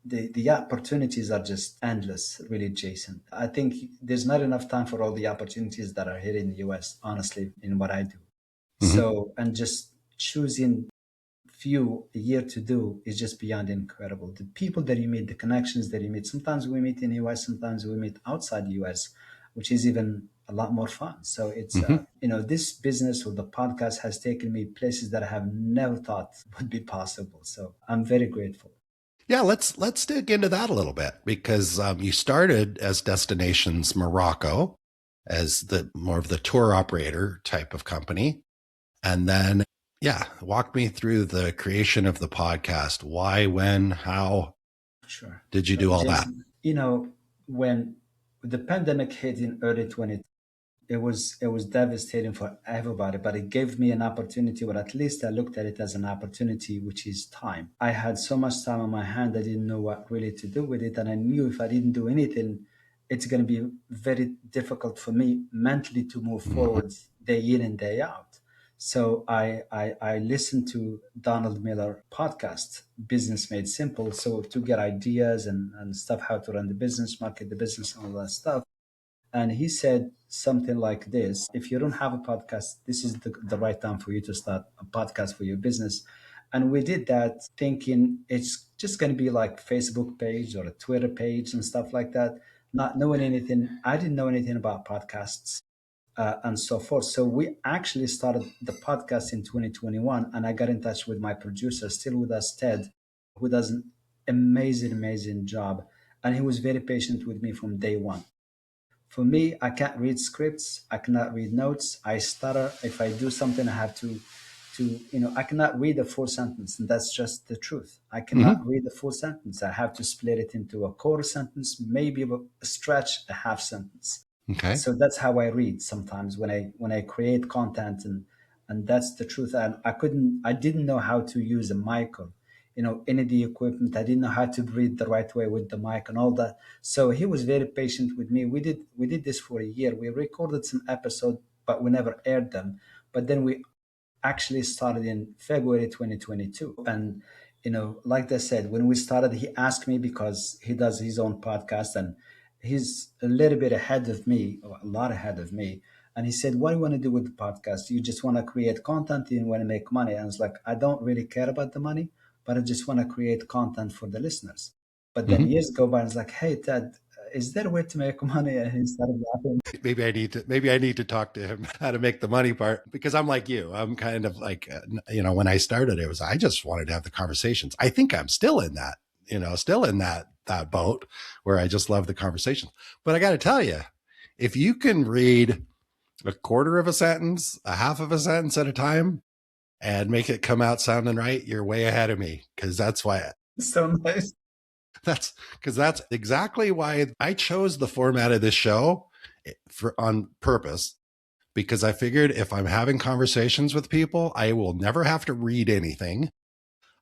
the opportunities are just endless, really, Jason. I think there's not enough time for all the opportunities that are here in the US, honestly, in what I do. Mm-hmm. So, and just choosing few a year to do is just beyond incredible. The people that you meet, the connections that you meet, sometimes we meet in the US, sometimes we meet outside the US, which is even a lot more fun. So it's, Mm-hmm. this business or the podcast has taken me places that I have never thought would be possible. So I'm very grateful. Yeah, let's dig into that a little bit because you started as Destinations Morocco as the more of the tour operator type of company. And then, yeah, walk me through the creation of the podcast. Why, when, how Sure. did you do all that? Jason, when the pandemic hit in early 2020, it was devastating for everybody, but it gave me an opportunity, or at least I looked at it as an opportunity, which is time. I had so much time on my hand, I didn't know what really to do with it, and I knew if I didn't do anything, it's going to be very difficult for me mentally to move Mm-hmm. forward day in and day out. So I listened to Donald Miller podcast, Business Made Simple, so to get ideas and stuff, how to run the business, market the business, and all that stuff. And he said something like this: if you don't have a podcast, this is the right time for you to start a podcast for your business. And we did that thinking it's just going to be like Facebook page or a Twitter page and stuff like that, not knowing anything. I didn't know anything about podcasts and so forth. So we actually started the podcast in 2021, and I got in touch with my producer, still with us, Ted, who does an amazing job. And he was very patient with me from day one. For me, I can't read scripts. I cannot read notes. I stutter. If I do something, I have I cannot read a full sentence. And that's just the truth. I Mm-hmm. cannot read a full sentence. I have to split it into a quarter sentence, maybe a stretch, a half sentence. Okay. So that's how I read sometimes when I create content, and that's the truth. And I didn't know how to use a mic or any of the equipment. I didn't know how to breathe the right way with the mic and all that. So he was very patient with me. We did this for a year. We recorded some episodes, but we never aired them. But then we actually started in February 2022. And like I said, when we started, he asked me because he does his own podcast and he's a little bit ahead of me, or a lot ahead of me. And he said, "What do you want to do with the podcast? You just want to create content, you want to make money?" And I was like, "I don't really care about the money, but I just want to create content for the listeners." But then Mm-hmm. years go by, and it's like, "Hey, Ted, is there a way to make money?" And he started laughing. Maybe I need to talk to him how to make the money part because I'm like you. I'm kind of like, when I started, I just wanted to have the conversations. I think I'm still in that, still in that boat where I just love the conversations. But I got to tell you, if you can read a quarter of a sentence, a half of a sentence at a time and make it come out sounding right, you're way ahead of me because So nice. that's exactly why I chose the format of this show on purpose because I figured if I'm having conversations with people, I will never have to read anything.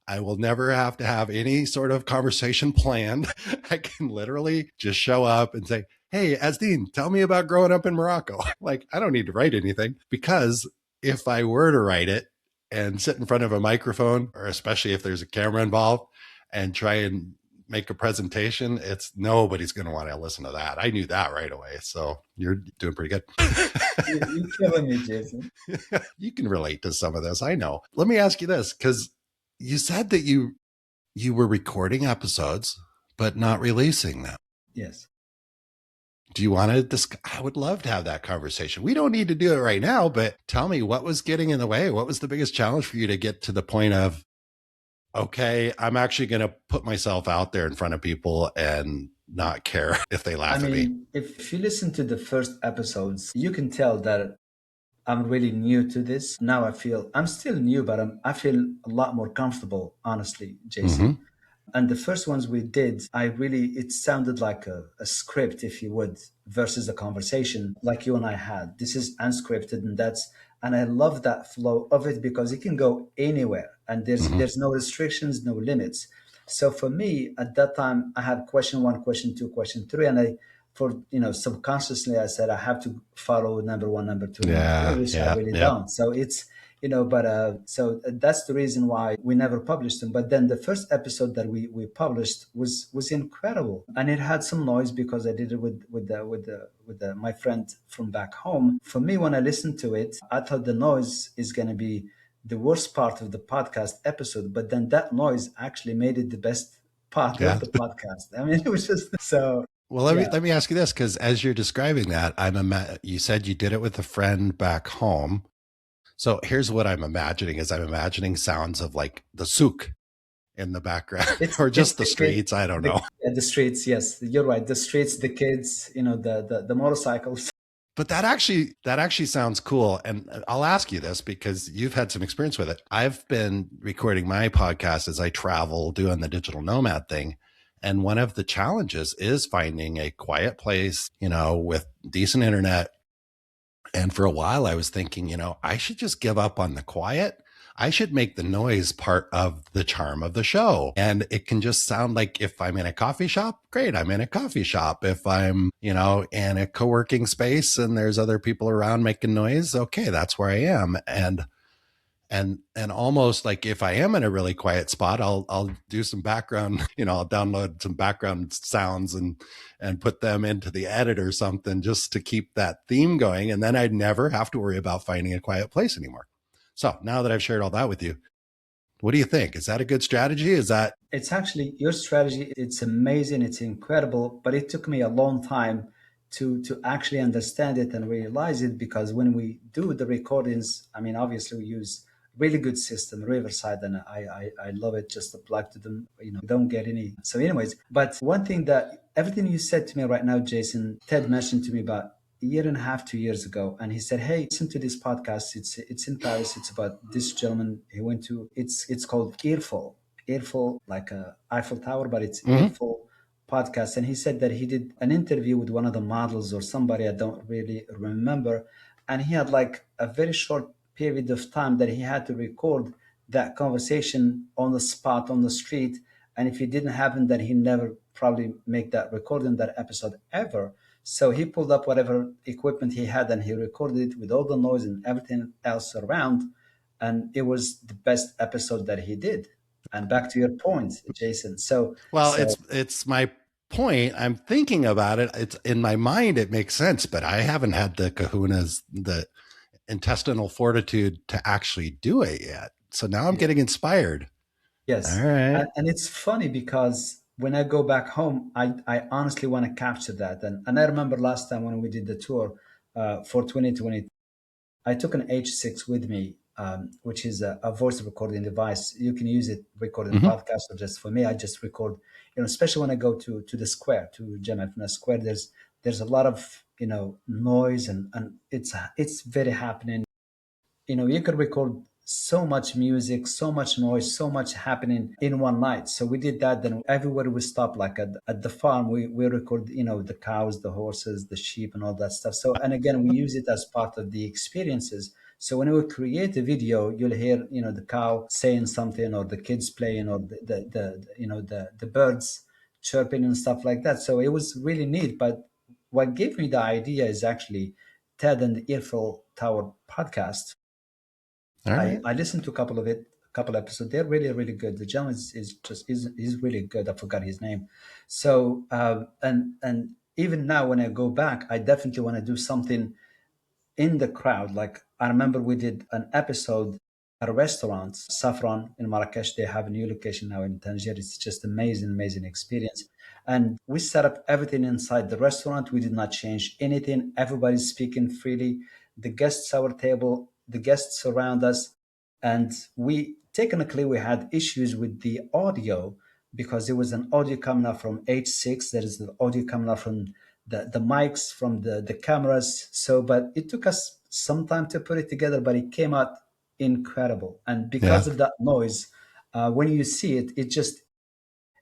I will never have to have any sort of conversation planned. I can literally just show up and say, "Hey, Azdean, tell me about growing up in Morocco." Like, I don't need to write anything because if I were to write it and sit in front of a microphone, or especially if there's a camera involved and try and make a presentation, nobody's going to want to listen to that. I knew that right away. So you're doing pretty good. You're killing me, Jason. You can relate to some of this. I know. Let me ask you this, because you said that you were recording episodes, but not releasing them. Yes. Do you want to discuss? I would love to have that conversation. We don't need to do it right now, but tell me what was getting in the way. What was the biggest challenge for you to get to the point of, okay, I'm actually going to put myself out there in front of people and not care if they laugh at me? If you listen to the first episodes, you can tell that I'm really new to this. Now I'm still new, but I feel a lot more comfortable, honestly, Mm-hmm. Jason. And the first ones we did, it sounded like a script, if you would, versus a conversation like you and I had. This is unscripted, and I love that flow of it because it can go anywhere and Hmm. there's no restrictions, no limits. So for me, at that time, I had question one, question two, question three, and subconsciously I said I have to follow number one, number two, and number three, Yeah, which I yeah, really yeah. don't. So it's but so that's the reason why we never published them. But then the first episode that we published was incredible, and it had some noise because I did it with my friend from back home. For me, when I listened to it, I thought the noise is going to be the worst part of the podcast episode, but then that noise actually made it the best part of Yeah. the podcast. I mean, it was just so. Well, let me Yeah, let me ask you this, because as you're describing that, you said you did it with a friend back home. So here's what I'm imagining: is I'm imagining sounds of like the souk in the background, or it's just the the kid, streets. I don't know. the streets. Yes, you're right. The streets, the kids, the motorcycles. But that actually sounds cool. And I'll ask you this because you've had some experience with it. I've been recording my podcast as I travel, doing the digital nomad thing. And one of the challenges is finding a quiet place, with decent internet. And for a while, I was thinking, I should just give up on the quiet. I should make the noise part of the charm of the show. And it can just sound like if I'm in a coffee shop, great, I'm in a coffee shop. If I'm, in a co working space and there's other people around making noise, okay, that's where I am. And almost like if I am in a really quiet spot, I'll do some background, I'll download some background sounds and put them into the edit or something just to keep that theme going. And then I'd never have to worry about finding a quiet place anymore. So now that I've shared all that with you, what do you think? Is that a good strategy? Is that It's actually your strategy. It's amazing. It's incredible. But it took me a long time to actually understand it and realize it because when we do the recordings, I mean, obviously we use really good system, Riverside, and I love it. Just apply to them. Don't get any. So, anyways, but one thing that everything you said to me right now, Jason, Ted mentioned to me about a year and a half, 2 years ago, and he said, "Hey, listen to this podcast. It's in Paris. It's about this gentleman he went to. It's called Earful, like a Eiffel Tower, but it's Mhm. Earful podcast." And he said that he did an interview with one of the models or somebody, I don't really remember. And he had like a very short period of time that he had to record that conversation on the spot, on the street. And if it didn't happen, then he never probably make that recording, that episode ever. So he pulled up whatever equipment he had and he recorded it with all the noise and everything else around. And it was the best episode that he did. And back to your point, Jason. So, Well, so it's my point. I'm thinking about it. It's in my mind, it makes sense, but I haven't had the kahunas, the intestinal fortitude to actually do it yet. So now I'm yeah, getting inspired. All yes, right. and it's funny because when I go back home, I honestly want to capture that. And I remember last time when we did the tour for 2020, I took an H6 with me, which is a voice recording device. You can use it recording Mm-hmm. podcasts, or just for me, I just record. Especially when I go to the square, to Jamaica Square. There's a lot of noise, and it's very happening. You could record so much music, so much noise, so much happening in one night. So we did that. Then everywhere we stopped, like at the farm, we record, the cows, the horses, the sheep, and all that stuff. So, and again, we use it as part of the experiences. So when we create a video, you'll hear, the cow saying something, or the kids playing, or the birds chirping and stuff like that. So it was really neat. But what gave me the idea is actually Ted and the Eiffel Tower podcast. All right. I listened to a couple episodes. They're really, really good. The gentleman is really good. I forgot his name. So and even now when I go back, I definitely want to do something in the crowd. Like I remember we did an episode at a restaurant, Saffron in Marrakech. They have a new location now in Tangier. It's just amazing, amazing experience. And we set up everything inside the restaurant. We did not change anything. Everybody's speaking freely. The guests our table, the guests around us, and we had issues with the audio because there was an audio coming up from H6. There is the audio coming up from the mics, from the cameras. So, but it took us some time to put it together, but it came out incredible. And Yeah. because of that noise, when you see it,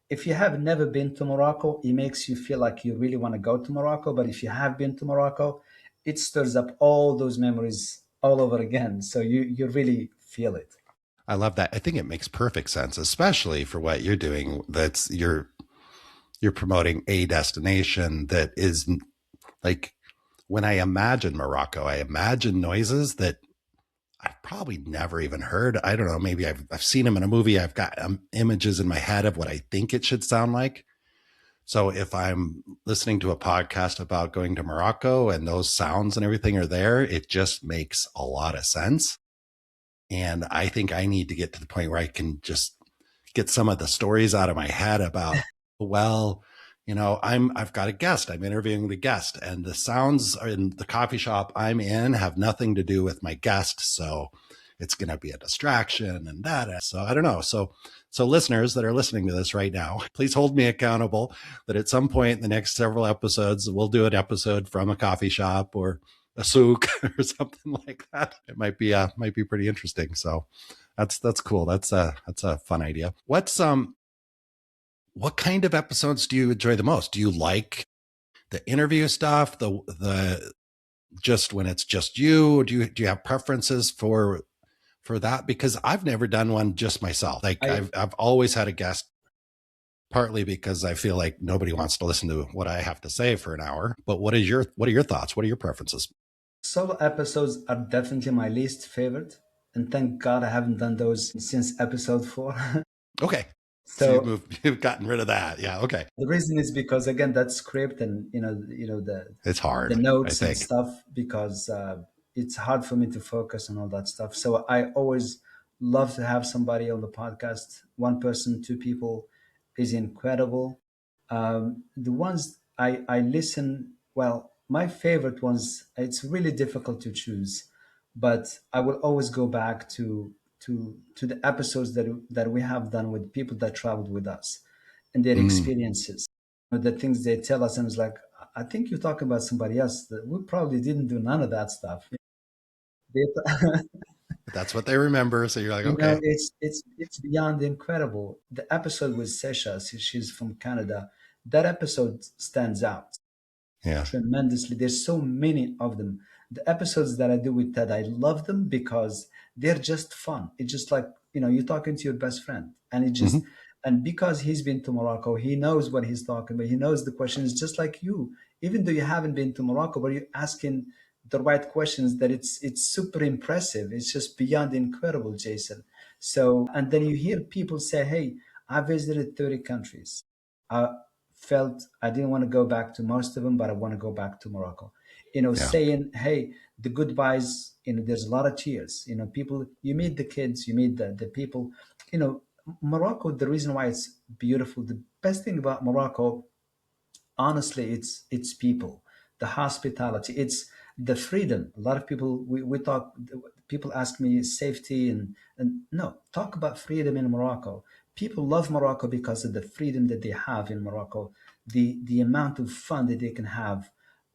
if you have never been to Morocco, it makes you feel like you really want to go to Morocco. But if you have been to Morocco, it stirs up all those memories all over again. So you really feel it. I love that. I think it makes perfect sense, especially for what you're doing. That's you're promoting a destination that is like, when I imagine Morocco, I imagine noises that I've probably never even heard. I don't know. Maybe I've seen them in a movie. I've got images in my head of what I think it should sound like. So if I'm listening to a podcast about going to Morocco and those sounds and everything are there, it just makes a lot of sense. And I think I need to get to the point where I can just get some of the stories out of my head about, well, I've got a guest. I'm interviewing the guest, and the sounds in the coffee shop I'm in have nothing to do with my guest. So it's going to be a distraction and that. So I don't know. So listeners that are listening to this right now, please hold me accountable that at some point in the next several episodes, we'll do an episode from a coffee shop or a souk or something like that. It might be pretty interesting. So that's cool. That's a fun idea. What kind of episodes do you enjoy the most? Do you like the interview stuff, the just when it's just you? Do you have preferences for that? Because I've never done one just myself. Like I've always had a guest, partly because I feel like nobody wants to listen to what I have to say for an hour. But what are your thoughts? What are your preferences? Solo episodes are definitely my least favorite, and thank God I haven't done those since episode 4. Okay. So you've gotten rid of that. Yeah. Okay. the reason is because, again, that script and It's hard, the I notes and think. stuff, because it's hard for me to focus on all that stuff. So I always love to have somebody on the podcast. One person, two people is incredible. The ones I listen, well, my favorite ones, it's really difficult to choose, but I will always go back to the episodes that we have done with people that traveled with us and their Mm, experiences, the things they tell us, and it's like, I think you're talking about somebody else. That we probably didn't do none of that stuff. but that's what they remember. So you're like, okay. It's beyond incredible. The episode with Sesha, she's from Canada. That episode stands out Yeah. tremendously. There's so many of them. The episodes that I do with Ted, I love them because they're just fun. It's just like, you're talking to your best friend, and Hmm. and because he's been to Morocco, he knows what he's talking about. He knows the questions just like you. Even though you haven't been to Morocco, but you're asking the right questions, that it's super impressive. It's just beyond incredible, Jason. So, and then you hear people say, "Hey, I visited 30 countries. I felt I didn't want to go back to most of them, but I want to go back to Morocco." Yeah. Saying, "Hey, the goodbyes, there's a lot of tears. People, you meet the kids, you meet the people, Morocco, the reason why it's beautiful, the best thing about Morocco, honestly, it's people, the hospitality, it's the freedom. A lot of people, we talk, people ask me safety, and no, talk about freedom in Morocco. People love Morocco because of the freedom that they have in Morocco, the amount of fun that they can have.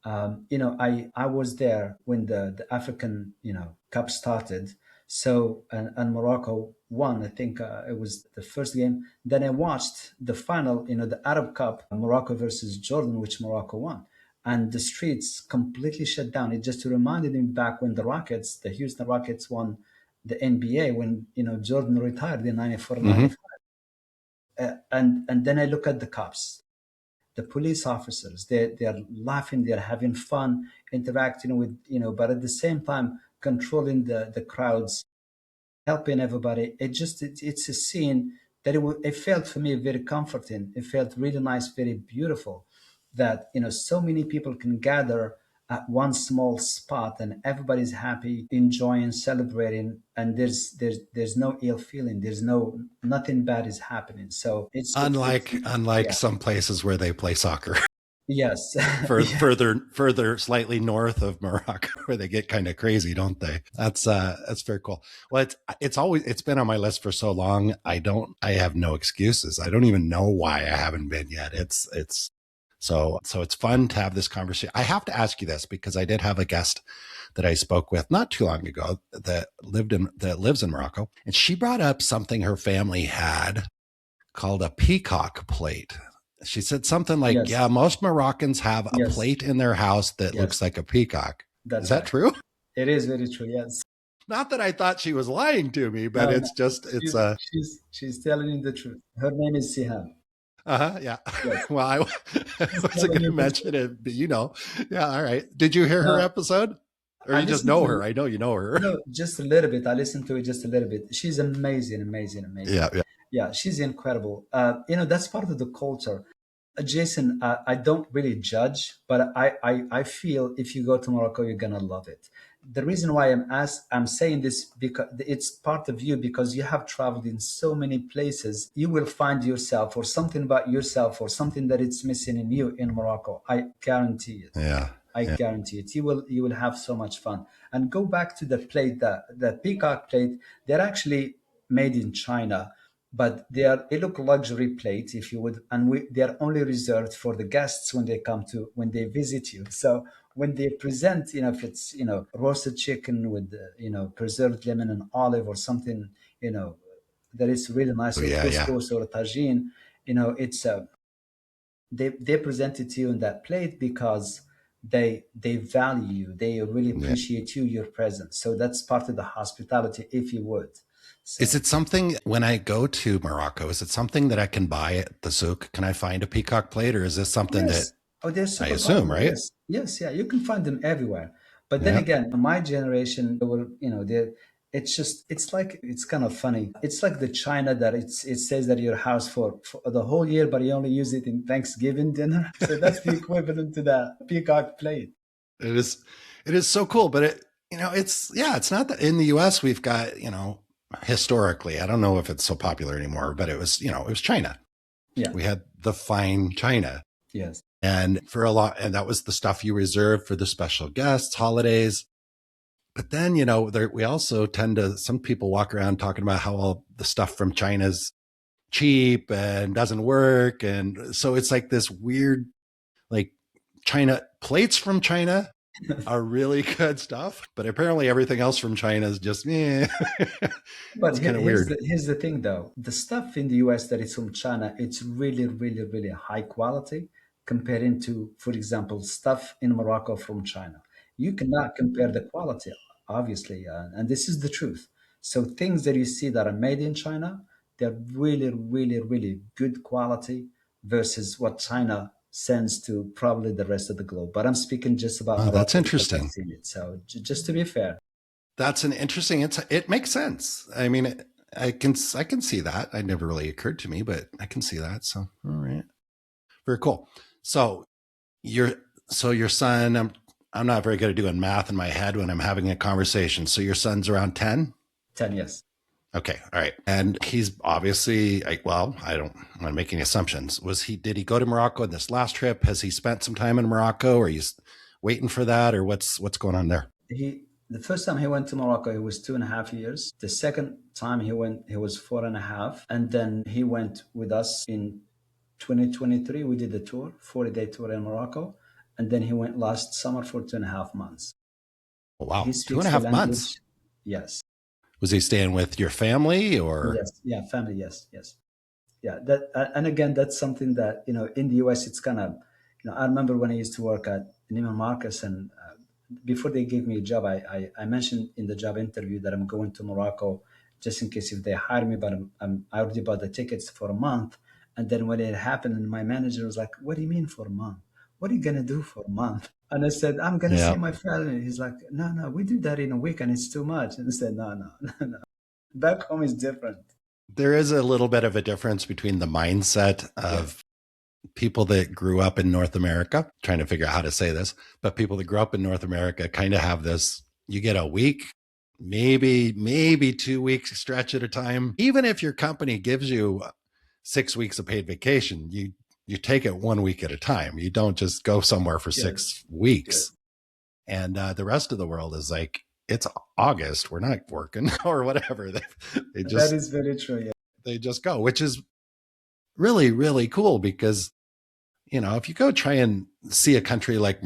I was there when the African Cup started. So, and Morocco won. I think it was the first game. Then I watched the final, the Arab Cup, Morocco versus Jordan, which Morocco won. And the streets completely shut down. It just reminded me back when the Houston Rockets won the NBA, when Jordan retired in 94, Hmm. 95. And then I look at the cops, the police officers. They're laughing, they're having fun, interacting with, but at the same time controlling the crowds, helping everybody. It's a scene that it felt for me very comforting. It felt really nice, very beautiful, that so many people can gather at one small spot, and everybody's happy, enjoying, celebrating, and there's no ill feeling. There's nothing bad is happening. So it's Unlike yeah. some places where they play soccer. Yes. Yeah. Further slightly north of Morocco, where they get kind of crazy, don't they? That's very cool. Well, it's been on my list for so long. I have no excuses. I don't even know why I haven't been yet. So it's fun to have this conversation. I have to ask you this because I did have a guest that I spoke with not too long ago that lives in Morocco, and she brought up something her family had called a peacock plate. She said something like, Yes. yeah, most Moroccans have a Yes. plate in their house that Yes. looks like a peacock. That's Is that right. true? It is very true. Yes. Not that I thought she was lying to me, but No, it's just, it's a, she's telling you the truth. Her name is Siham. yeah. Yes. Well, I wasn't going to mention it, but yeah. All right. Did you hear her episode? Or you just know her? I know you know her. No, just a little bit. I listened to it just a little bit. She's amazing, amazing, amazing. Yeah. Yeah, she's incredible. That's part of the culture. Jason, I don't really judge, but I feel if you go to Morocco, you're gonna love it. The reason why I'm saying this because it's part of you, because you have traveled in so many places. You will find yourself or something about yourself or something that it's missing in you in Morocco. I guarantee it. Yeah. I guarantee it. You will have so much fun. And go back to the plate, the peacock plate. They're actually made in China, but they look luxury plates, if you would, and they are only reserved for the guests when they visit you. So when they present, if it's roasted chicken with preserved lemon and olive or something, that is really nice, or couscous or tagine, it's they present it to you in that plate because they value you, they really appreciate your presence. So that's part of the hospitality, if you would. So, is it something, when I go to Morocco, is it something that I can buy at the souk? Can I find a peacock plate, or is this something that I assume, right? Yes, yeah, you can find them everywhere. But then again, my generation will, it's kind of funny. It's like the China that it says that your house for the whole year, but you only use it in Thanksgiving dinner. So that's the equivalent to the peacock plate. It is so cool, but it's not that in the US we've got, historically, I don't know if it's so popular anymore, but it was China. Yeah. We had the fine China. Yes. And and that was the stuff you reserved for the special guests, holidays. But then, we also some people walk around talking about how all the stuff from China's cheap and doesn't work. And so it's like this weird, like, China plates from China are really good stuff, but apparently everything else from China is just But kind of weird. Here's the thing, though: the stuff in the US that is from China, it's really, really, really high quality comparing to, for example, stuff in Morocco from China. You cannot compare the quality, obviously, and this is the truth. So things that you see that are made in China, they're really, really, really good quality versus what China sends to probably the rest of the globe. But I'm speaking just about Morocco. That's interesting. So just to be fair. That's an interesting, it makes sense. I mean, I can see that. It never really occurred to me, but I can see that. So, all right. Very cool. So your son, I'm not very good at doing math in my head when I'm having a conversation. So your son's around 10? 10, yes. Okay. All right. And he's obviously I don't want to make any assumptions. Did he go to Morocco in this last trip? Has he spent some time in Morocco? Or are you waiting for that? Or what's going on there? The first time he went to Morocco, it was 2.5 years. The second time he went, he was 4.5. And then he went with us in 2023. We did a tour, 40-day tour in Morocco. And then he went last summer for 2.5 months. Oh, wow. 2.5 months? Yes. Was he staying with your family or? Yes. Yeah, family. Yes. Yeah. And again, that's something that, in the US, it's kind of, I remember when I used to work at Neiman Marcus, and before they gave me a job, I mentioned in the job interview that I'm going to Morocco just in case if they hire me, but I already bought the tickets for a month. And then when it happened, and my manager was like, "What do you mean for a month? What are you going to do for a month?" And I said, "I'm going to see my family." He's like, No, we do that in a week and it's too much. And I said, no. Back home is different. There is a little bit of a difference between the mindset of people that grew up in North America, trying to figure out how to say this, but people that grew up in North America kind of have this, you get a week, maybe 2 weeks stretch at a time. Even if your company gives you 6 weeks of paid vacation, you take it 1 week at a time. You don't just go somewhere for 6 weeks. And the rest of the world is like, it's August, we're not working or whatever. They just, that is very true. Yeah. They just go, which is really, really cool because, if you go try and see a country like,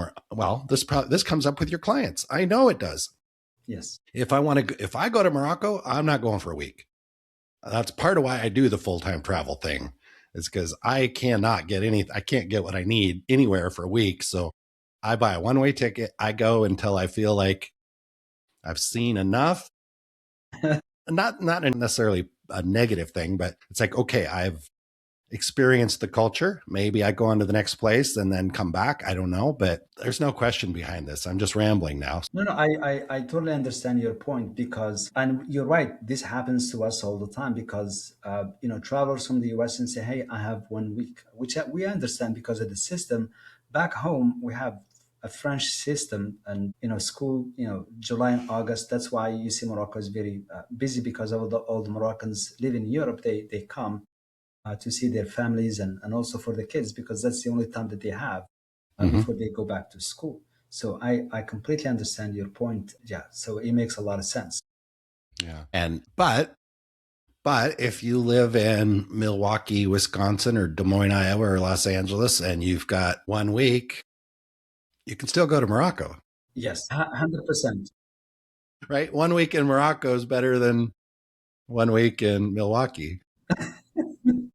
this comes up with your clients. I know it does. Yes. If I go to Morocco, I'm not going for a week. That's part of why I do the full-time travel thing. is because I can't get what I need anywhere for a week. So I buy a one-way ticket. I go until I feel like I've seen enough. Not necessarily a negative thing, but it's like, okay, I've experienced the culture. Maybe I go on to the next place and then come back. I don't know, but there's no question behind this. I'm just rambling now. No, I totally understand your point because, and you're right, this happens to us all the time because, travelers from the US and say, hey, I have 1 week, which we understand because of the system. Back home, we have a French system and, school, July and August. That's why you see Morocco is very busy because all the Moroccans live in Europe. They come to see their families and also for the kids because that's the only time that they have before they go back to school. So I completely understand your point. Yeah. So it makes a lot of sense. Yeah. But if you live in Milwaukee, Wisconsin, or Des Moines, Iowa, or Los Angeles, and you've got 1 week, you can still go to Morocco. Yes, 100%. Right? 1 week in Morocco is better than 1 week in Milwaukee.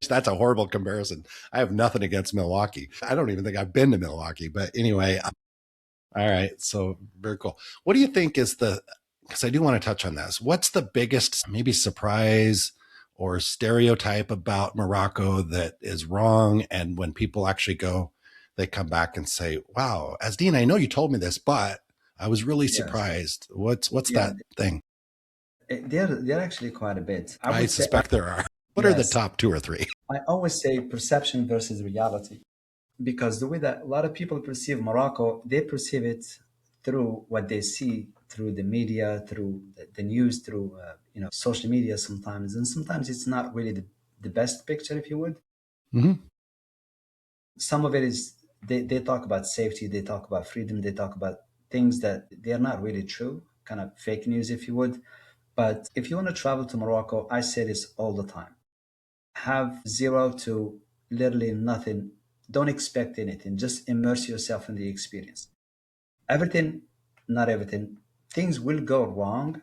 That's a horrible comparison. I have nothing against Milwaukee. I don't even think I've been to Milwaukee. But anyway, all right. So very cool. What do you think is because I do want to touch on this. What's the biggest maybe surprise or stereotype about Morocco that is wrong? And when people actually go, they come back and say, wow, Azdean, I know you told me this, but I was really surprised. What's that thing? They're actually quite a bit. I suspect there are. What are the top 2 or 3? I always say perception versus reality, because the way that a lot of people perceive Morocco, they perceive it through what they see through the media, through the news, through social media sometimes, and sometimes it's not really the best picture, if you would. Mm-hmm. Some of it is they talk about safety, they talk about freedom, they talk about things that they're not really true, kind of fake news, if you would. But if you want to travel to Morocco, I say this all the time: have zero to literally nothing. Don't expect anything. Just immerse yourself in the experience. Everything, not everything, things will go wrong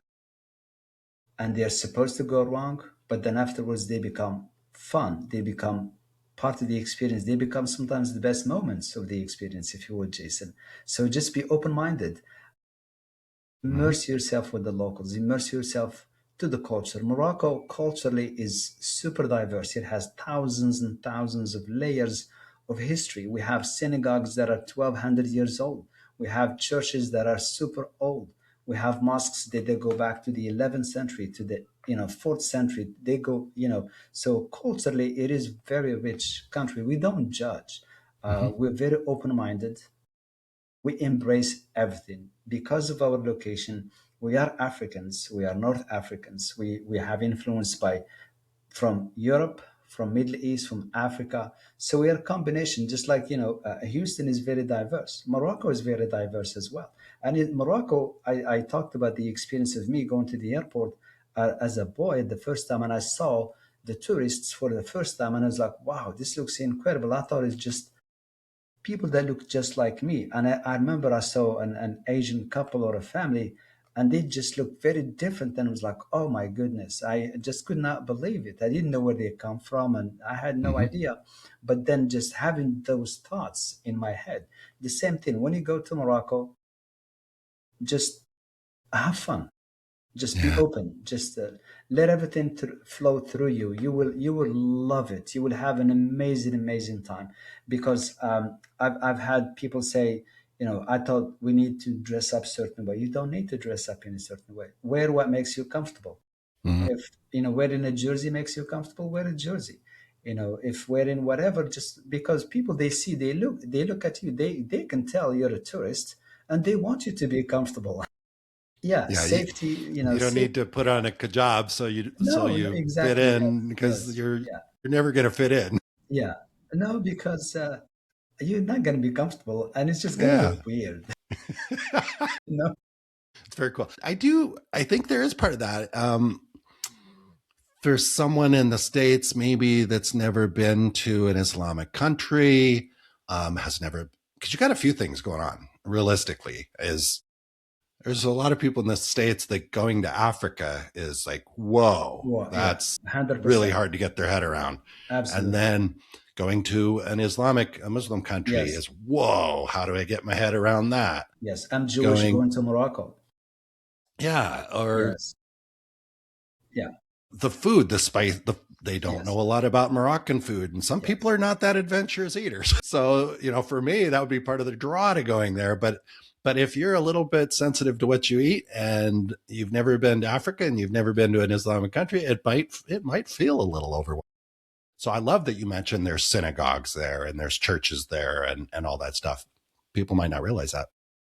and they're supposed to go wrong, but then afterwards they become fun. They become part of the experience. They become sometimes the best moments of the experience, if you would, Jason. So just be open minded. Immerse yourself with the locals, immerse yourself to the culture. Morocco culturally is super diverse. It has thousands and thousands of layers of history. We have synagogues that are 1200 years old. We have churches that are super old. We have mosques that they go back to the 11th century, to the 4th century. They go, so culturally it is very rich country. We don't judge. We're very open-minded. We embrace everything because of our location. We are Africans. We are North Africans. We have influence from Europe, from Middle East, from Africa. So we are a combination. Just like Houston is very diverse. Morocco is very diverse as well. And in Morocco, I talked about the experience of me going to the airport as a boy the first time, and I saw the tourists for the first time, and I was like, wow, this looks incredible. I thought it's just people that look just like me. And I remember I saw an Asian couple or a family, and they just looked very different. And it was like, oh my goodness, I just could not believe it. I didn't know where they come from, and I had no idea. But then just having those thoughts in my head, the same thing. When you go to Morocco, just have fun. Just be open. Just let everything flow through you. You will love it. You will have an amazing time. Because I've had people say, I thought we need to dress up certain way. You don't need to dress up in a certain way. Wear what makes you comfortable. If wearing a jersey makes you comfortable, wear a jersey. If wearing whatever, just because people they look at you, they can tell you're a tourist and they want you to be comfortable. Yeah, safety. You don't need to put on a hijab so you exactly, fit in because you're never going to fit in. Yeah, no, because you're not going to be comfortable, and it's just going to look weird. No, it's very cool. I think there is part of that. For someone in the States, maybe that's never been to an Islamic country, has never, because you got a few things going on realistically, is There's a lot of people in the States that going to Africa is like, whoa, Well, yeah, that's really 100%. hard to get their head around. And Absolutely. then going to a Muslim country Yes. is, whoa, how do I get my head around that? Yes. I'm Jewish Going, going to Morocco. yeah, or Yes. Yeah. the food, the spice, they don't Yes. know a lot about Moroccan food. And some people Yes. are not that adventurous eaters. So, for me, that would be part of the draw to going there. But if you're a little bit sensitive to what you eat and you've never been to Africa and you've never been to an Islamic country, it might feel a little overwhelming. So I love that you mentioned there's synagogues there and there's churches there and all that stuff. People might not realize that.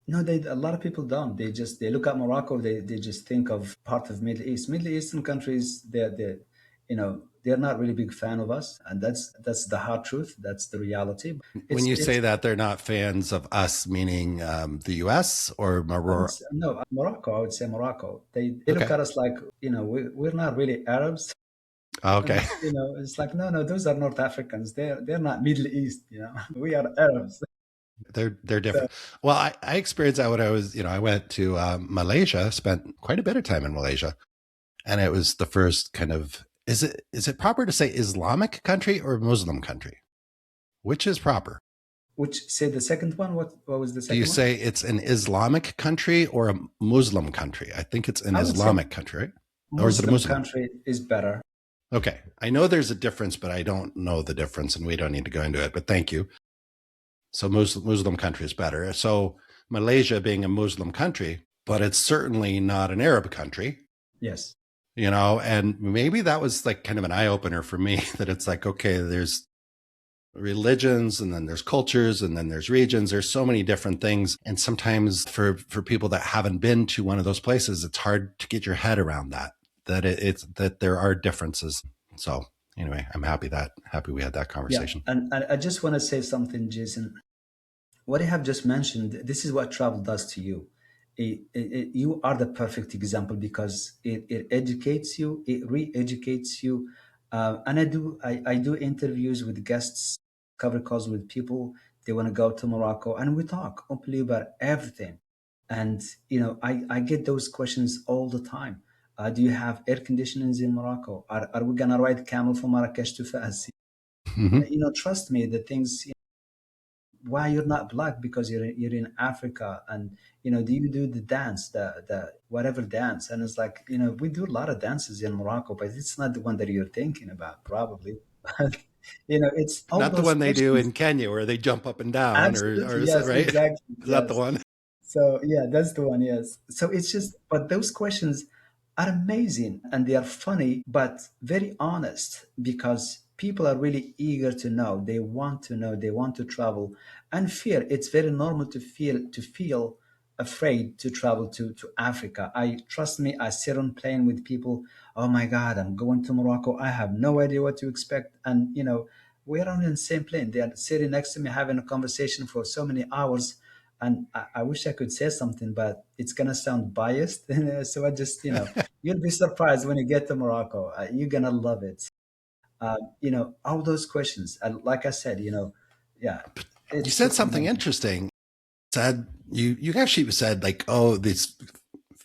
No, a lot of people don't. They look at Morocco. They just think of part of Middle East. Middle Eastern countries, they're not really big fan of us, and that's the hard truth. That's the reality. When you It's say that they're not fans of us, meaning the U.S. or Morocco? no Morocco. I would say Morocco. They look Okay. at us like we're not really Arabs. Okay. It's like no, those are North Africans. They're not Middle East. We are Arabs. They're So, different. Well, I experienced that when I was, I went to Malaysia, spent quite a bit of time in Malaysia. And it was the first kind of, is it proper to say Islamic country or Muslim country? Which is proper? which say the second one? What was the Do you second one? say it's an Islamic country or a Muslim country? I think it's an I would say Islamic country, right? Or is it a Muslim Muslim? country is better. Okay. I know there's a difference, but I don't know the difference and we don't need to go into it, but thank you. So Muslim country is better. So Malaysia being a Muslim country, but it's certainly not an Arab country, Yes. and maybe that was like kind of an eye opener for me that it's like, okay, there's religions and then there's cultures and then there's regions. There's so many different things. And sometimes for people that haven't been to one of those places, it's hard to get your head around that there are differences. So anyway, I'm happy we had that Yeah. conversation. And I just want to say something, Jason. What I have just mentioned, this is what travel does to you. You are the perfect example because it educates you, it re-educates you. And I do interviews with guests, cover calls with people. They want to go to Morocco, and we talk openly about everything. And I get those questions all the time. Do you have air conditionings in Morocco? Are we gonna ride camel from Marrakech to Fez? Mm-hmm. Trust me, the things, why you're not black, because you're in Africa. And do you do the dance, the whatever dance? And it's like, we do a lot of dances in Morocco, but it's not the one that you're thinking about probably. But it's all Not the those one they do questions. in Kenya where they jump up and down, or Absolutely, is that yes, right? exactly, Is that the yes. one? So yeah, that's the one. Yes. So it's just, but those questions are amazing and they are funny, but very honest, because people are really eager to know. They want to know. They want to travel, and fear. It's very normal to feel afraid to travel to Africa. I trust me. I sit on plane with people. Oh my God, I'm going to Morocco. I have no idea what to expect, and we're on the same plane. They are sitting next to me having a conversation for so many hours, and I wish I could say something, but it's gonna sound biased. So I just, you'll be surprised when you get to Morocco. You're gonna love it. All those questions. Like I said, yeah, You it's said just something amazing. interesting. Said you actually said like, oh, these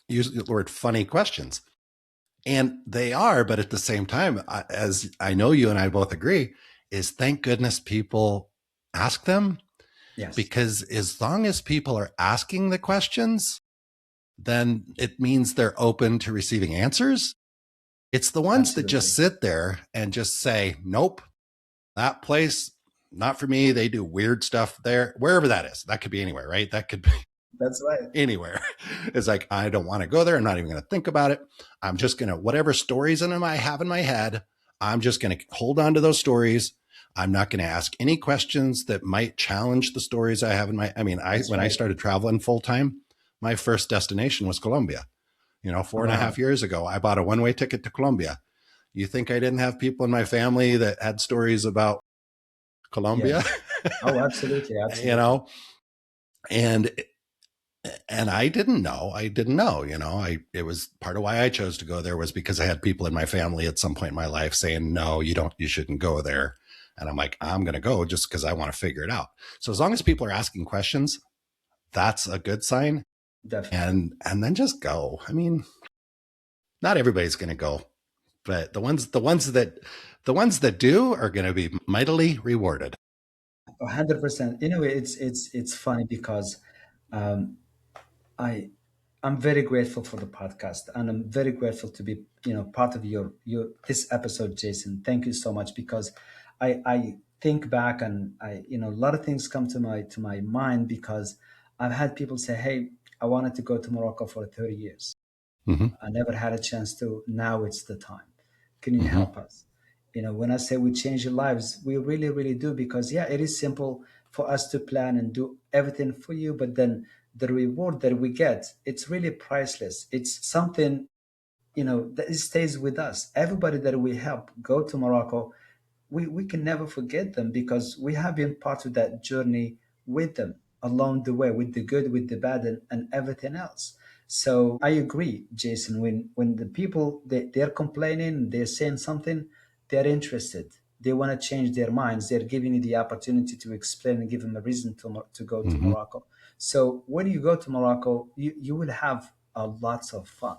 use the word funny questions, and they are, but at the same time, as I know you and I both agree, is thank goodness people ask them, Yes, because as long as people are asking the questions, then it means they're open to receiving answers. It's the ones that just absolutely. sit there and just say, nope, that place, not for me. They do weird stuff there, wherever that is. That could be anywhere, right? That could be That's right. anywhere. It's like, I don't want to go there. I'm not even going to think about it. I'm just going to, whatever stories I have in my head, I'm just going to hold on to those stories. I'm not going to ask any questions that might challenge the stories I have in my, That's when I right. started traveling full time, my first destination was Colombia. Four and a half Wow. years ago, I bought a one-way ticket to Colombia. You think I didn't have people in my family that had stories about Colombia? Yes. Oh, absolutely, you absolutely. know, and I didn't know. It was part of why I chose to go there was because I had people in my family at some point in my life saying, no, you shouldn't go there. And I'm like, I'm going to go just because I want to figure it out. So as long as people are asking questions, that's a good sign. Definitely. and then just go. I mean, not everybody's going to go, but the ones that do are going to be mightily rewarded. 100%. In a way, it's funny because um, I I'm very grateful for the podcast, and I'm very grateful to be part of your this episode, Jason. Thank you so much because I think back, and I a lot of things come to my mind because I've had people say, "Hey, I wanted to go to Morocco for 30 years. Hmm. I never had a chance to. Now it's the time. Can you Hmm. help us?" When I say we change your lives, we really, really do because, yeah, it is simple for us to plan and do everything for you. But then the reward that we get, it's really priceless. It's something, that it stays with us. Everybody that we help go to Morocco, we can never forget them because we have been part of that journey with them along the way, with the good, with the bad, and everything else. So I agree, Jason. When the people they're complaining, they're saying something, they're interested. They want to change their minds. They're giving you the opportunity to explain and give them a reason to go to Hmm. Morocco. So when you go to Morocco, you will have lots of fun.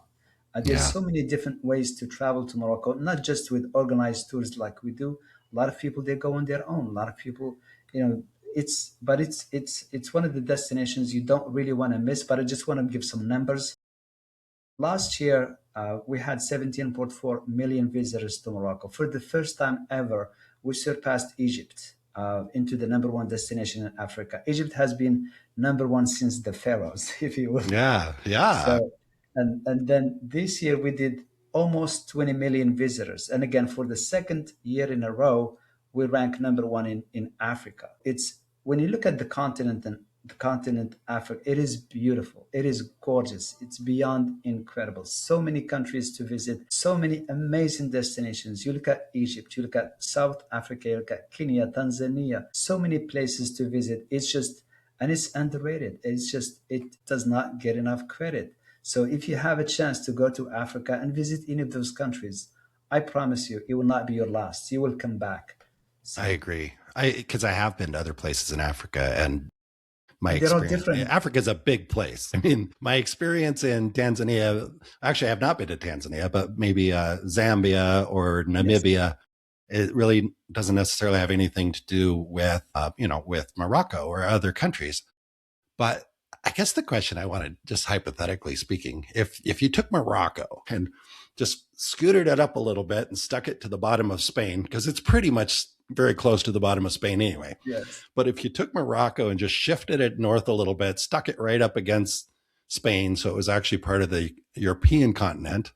There's Yeah, so many different ways to travel to Morocco, not just with organized tours like we do. A lot of people they go on their own. A lot of people, it's one of the destinations you don't really want to miss. But I just want to give some numbers. Last year, we had 17.4 million visitors to Morocco. For the first time ever, we surpassed Egypt into the number one destination in Africa. Egypt has been number one since the pharaohs, if you will. yeah, yeah. So, and then this year we did almost 20 million visitors. And again, for the second year in a row, we rank number one in Africa. It's when you look at the continent and the continent Africa, it is beautiful. It is gorgeous. It's beyond incredible. So many countries to visit, so many amazing destinations. You look at Egypt, you look at South Africa, you look at Kenya, Tanzania, so many places to visit. It's just and it's underrated. It's just it does not get enough credit. So if you have a chance to go to Africa and visit any of those countries, I promise you, it will not be your last. You will come back. I So agree. Because I have been to other places in Africa, and my and they're all experience, different. Africa is a big place. I mean, my experience in Tanzania, actually, I have not been to Tanzania, but maybe Zambia or Yes. Namibia, it really doesn't necessarily have anything to do with, with Morocco or other countries. But I guess the question I wanted, just hypothetically speaking, if you took Morocco and just scooted it up a little bit and stuck it to the bottom of Spain, because it's pretty much very close to the bottom of Spain anyway. Yes. But if you took Morocco and just shifted it north a little bit, stuck it right up against Spain, so it was actually part of the European continent,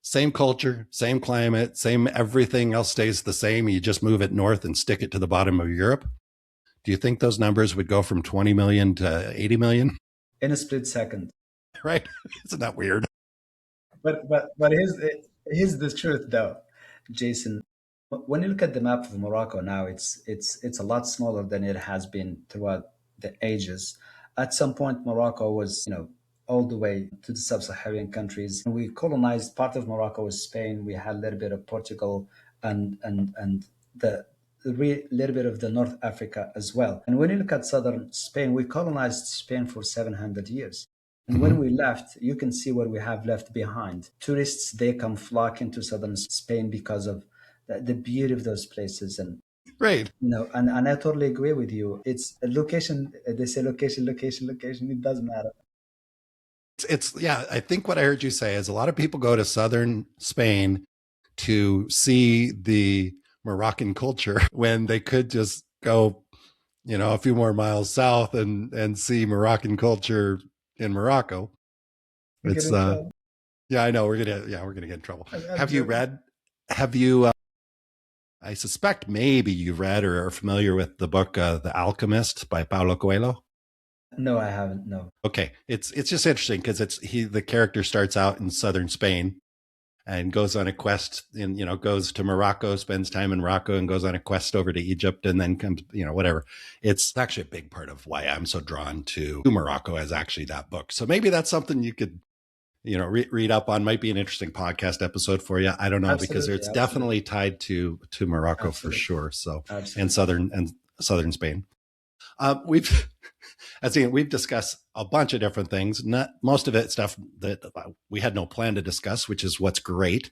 same culture, same climate, same everything else stays the same. You just move it north and stick it to the bottom of Europe. Do you think those numbers would go from 20 million to 80 million? In a split second. Right? Isn't that weird? But here's the truth though, Jason. When you look at the map of Morocco now, it's a lot smaller than it has been throughout the ages. At some point, Morocco was all the way to the sub-Saharan countries. We colonized part of Morocco with Spain. We had a little bit of Portugal and the little bit of the North Africa as well. And when you look at southern Spain, we colonized Spain for 700 years. And when Mm-hmm. we left, you can see what we have left behind. Tourists, they come flocking to southern Spain because of the beauty of those places. And, Right. and I totally agree with you. It's a location. They say location, location, location. It doesn't matter. Yeah, I think what I heard you say is a lot of people go to southern Spain to see the Moroccan culture when they could just go, a few more miles south and see Moroccan culture in Morocco. We get It's in trouble. yeah, I know we're gonna get in trouble. I'm Have you joking. read? Have you? I suspect maybe you've read or are familiar with the book The Alchemist by Paulo Coelho. No, I haven't. No. Okay, it's just interesting because the character starts out in southern Spain and goes on a quest and goes to Morocco, spends time in Morocco, and goes on a quest over to Egypt, and then comes whatever. It's actually a big part of why I'm so drawn to Morocco as actually that book. So maybe that's something you could read up on. Might be an interesting podcast episode for you. I don't know, because Absolutely. it's Absolutely. definitely tied to Morocco for Absolutely. sure. So and Absolutely. southern Spain. We've as in, we've discussed a bunch of different things. Not most of it stuff that we had no plan to discuss, which is what's great.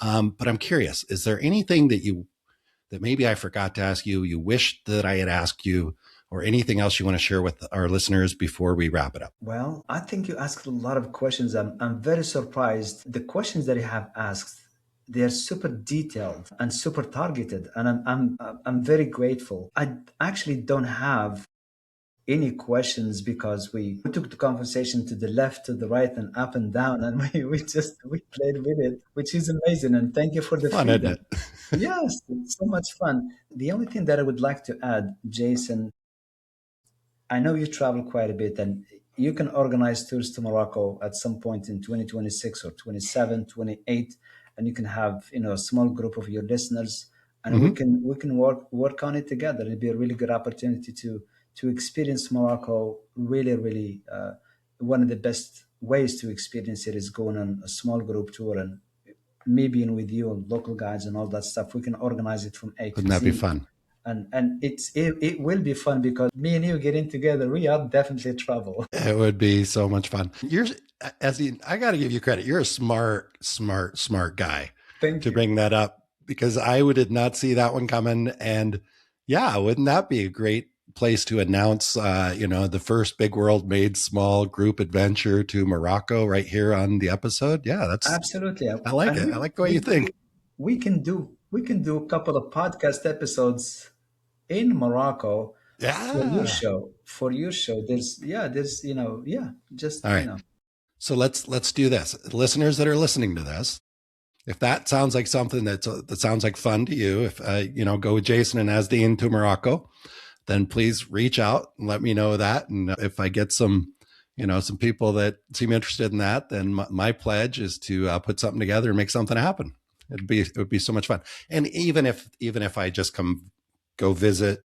But I'm curious: is there anything that maybe I forgot to ask you? You wish that I had asked you, or anything else you want to share with our listeners before we wrap it up? Well, I think you asked a lot of questions. I'm very surprised. The questions that you have asked, they are super detailed and super targeted, and I'm very grateful. I actually don't have any questions because we took the conversation to the left, to the right, and up and down, and we played with it, which is amazing. And thank you for the Fun, isn't feedback. it? Yes, it's so much fun. The only thing that I would like to add, Jason, I know you travel quite a bit, and you can organize tours to Morocco at some point in 2026 or 27, 28, and you can have, a small group of your listeners, and we Hmm. can work on it together. It'd be a really good opportunity to experience Morocco. Really, really, one of the best ways to experience it is going on a small group tour, and me being with you and local guides and all that stuff. We can organize it from A to Wouldn't that be Z, fun? and it will be fun because me and you getting together, we are definitely trouble. It would be so much fun. I got to give you credit. You're a smart guy Thank to you. bring that up, because did not see that one coming. And yeah, wouldn't that be a great place to announce, the first big world made small group adventure to Morocco right here on the episode? Yeah, Absolutely. I like And it. I like the way you think. we can do a couple of podcast episodes in Morocco for your Yeah. show. For your show, there's just All right. So let's do this. Listeners that are listening to this, if that sounds like something that sounds like fun to you, if go with Jason and Azdean to Morocco, then please reach out and let me know that. And if I get some people that seem interested in that, then my pledge is to put something together and make something happen. It would be so much fun. And even if I just go visit,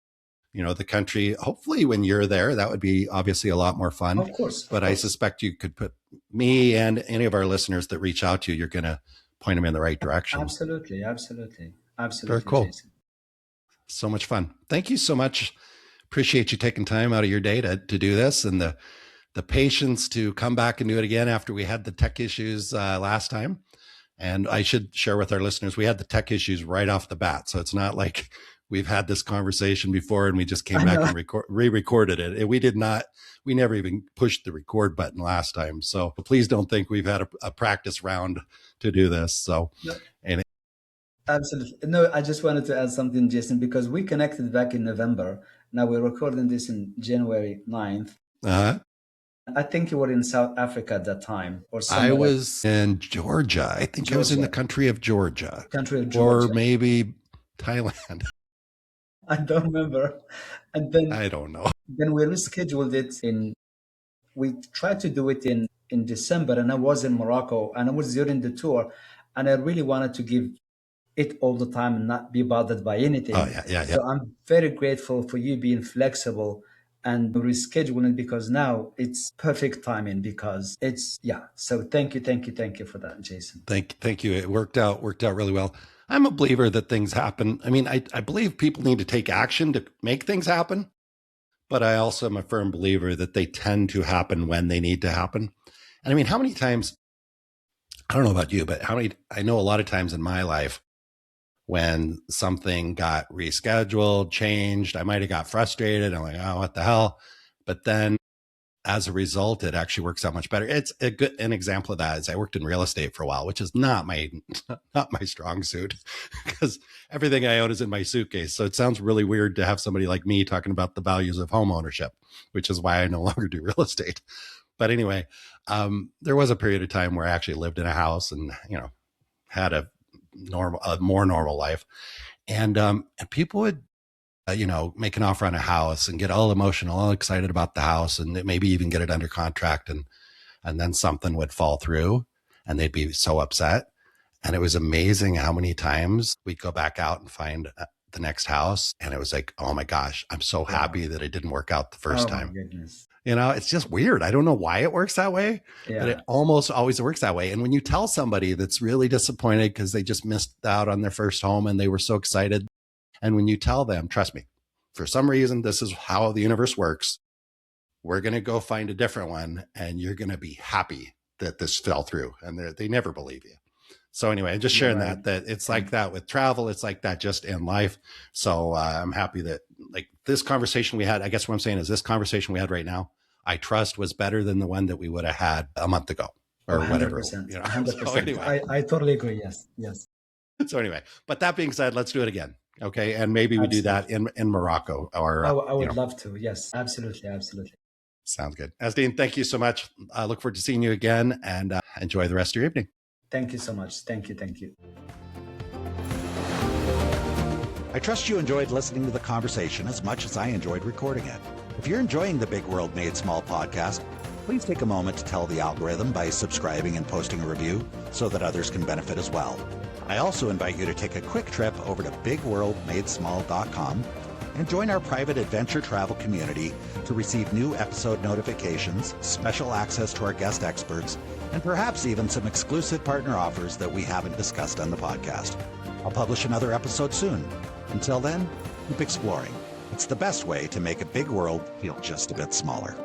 the country, hopefully when you're there, that would be obviously a lot more fun. Of course, of But I course. suspect you could put me and any of our listeners that reach out to you, you're going to point them in the right direction. Absolutely, absolutely, Very absolutely, cool. Jason. So much fun. Thank you so much. Appreciate you taking time out of your day to do this, and the patience to come back and do it again after we had the tech issues last time. And I should share with our listeners, we had the tech issues right off the bat. So it's not like we've had this conversation before and we just came I back know. and re-recorded it. We never even pushed the record button last time. So please don't think we've had a practice round to do this. So, No, and absolutely. No, I just wanted to add something, Jason, because we connected back in November. Now we're recording this in January 9th. uh, I think you were in South Africa at that time or I somewhere else. was in Georgia. I think I was in the Georgia, country of Georgia, country of or Georgia. maybe Thailand. I don't remember. And then I don't know. then we rescheduled it we tried to do it in December, and I was in Morocco and I was during the tour, and I really wanted to give it all the time and not be bothered by Oh anything. yeah, yeah, yeah. So I'm very grateful for you being flexible and rescheduling, because now it's perfect timing, because it's yeah. So thank you for that, Jason. Thank you. It worked out really well. I'm a believer that things happen. I mean, I believe people need to take action to make things happen, but I also am a firm believer that they tend to happen when they need to happen. And I mean, how many times, I don't know about you, but I know a lot of times in my life when something got rescheduled, changed, I might have got frustrated. I'm like, oh, what the hell? But then as a result, it actually works out much better. It's an example of that is I worked in real estate for a while, which is not my strong suit, because everything I own is in my suitcase. So it sounds really weird to have somebody like me talking about the values of home ownership, which is why I no longer do real estate. But anyway, there was a period of time where I actually lived in a house and had a more normal life, and people would make an offer on a house and get all emotional, all excited about the house, and maybe even get it under contract, and then something would fall through, and they'd be so upset. And it was amazing how many times we'd go back out and find the next house, and it was like, oh my gosh, I'm so Wow. happy that it didn't work out the first Oh my time. goodness. It's just weird. I don't know why it works that way, but it Yeah. almost always works that way. And when you tell somebody that's really disappointed because they just missed out on their first home and they were so excited, and when you tell them, trust me, for some reason, this is how the universe works. we're going to go find a different one, and you're going to be happy that this fell through. And they never believe you. So anyway, I'm just sharing Right. that it's like that with travel. It's like that just in life. So I'm happy that like this conversation we had, I guess what I'm saying is this conversation we had right now, I trust was better than the one that we would have had a month ago or 100%, whatever. 100%. So anyway. I totally agree. Yes. Yes. So anyway, but that being said, let's do it again. Okay. And maybe we do that in Morocco or I would love to. Yes, absolutely. Absolutely. Sounds good. Azdean, thank you so much. I look forward to seeing you again, and enjoy the rest of your evening. Thank you so much. Thank you. Thank you. I trust you enjoyed listening to the conversation as much as I enjoyed recording it. If you're enjoying the Big World Made Small podcast, please take a moment to tell the algorithm by subscribing and posting a review so that others can benefit as well. I also invite you to take a quick trip over to bigworldmadesmall.com and join our private adventure travel community to receive new episode notifications, special access to our guest experts, and perhaps even some exclusive partner offers that we haven't discussed on the podcast. I'll publish another episode soon. Until then, keep exploring. It's the best way to make a big world feel just a bit smaller.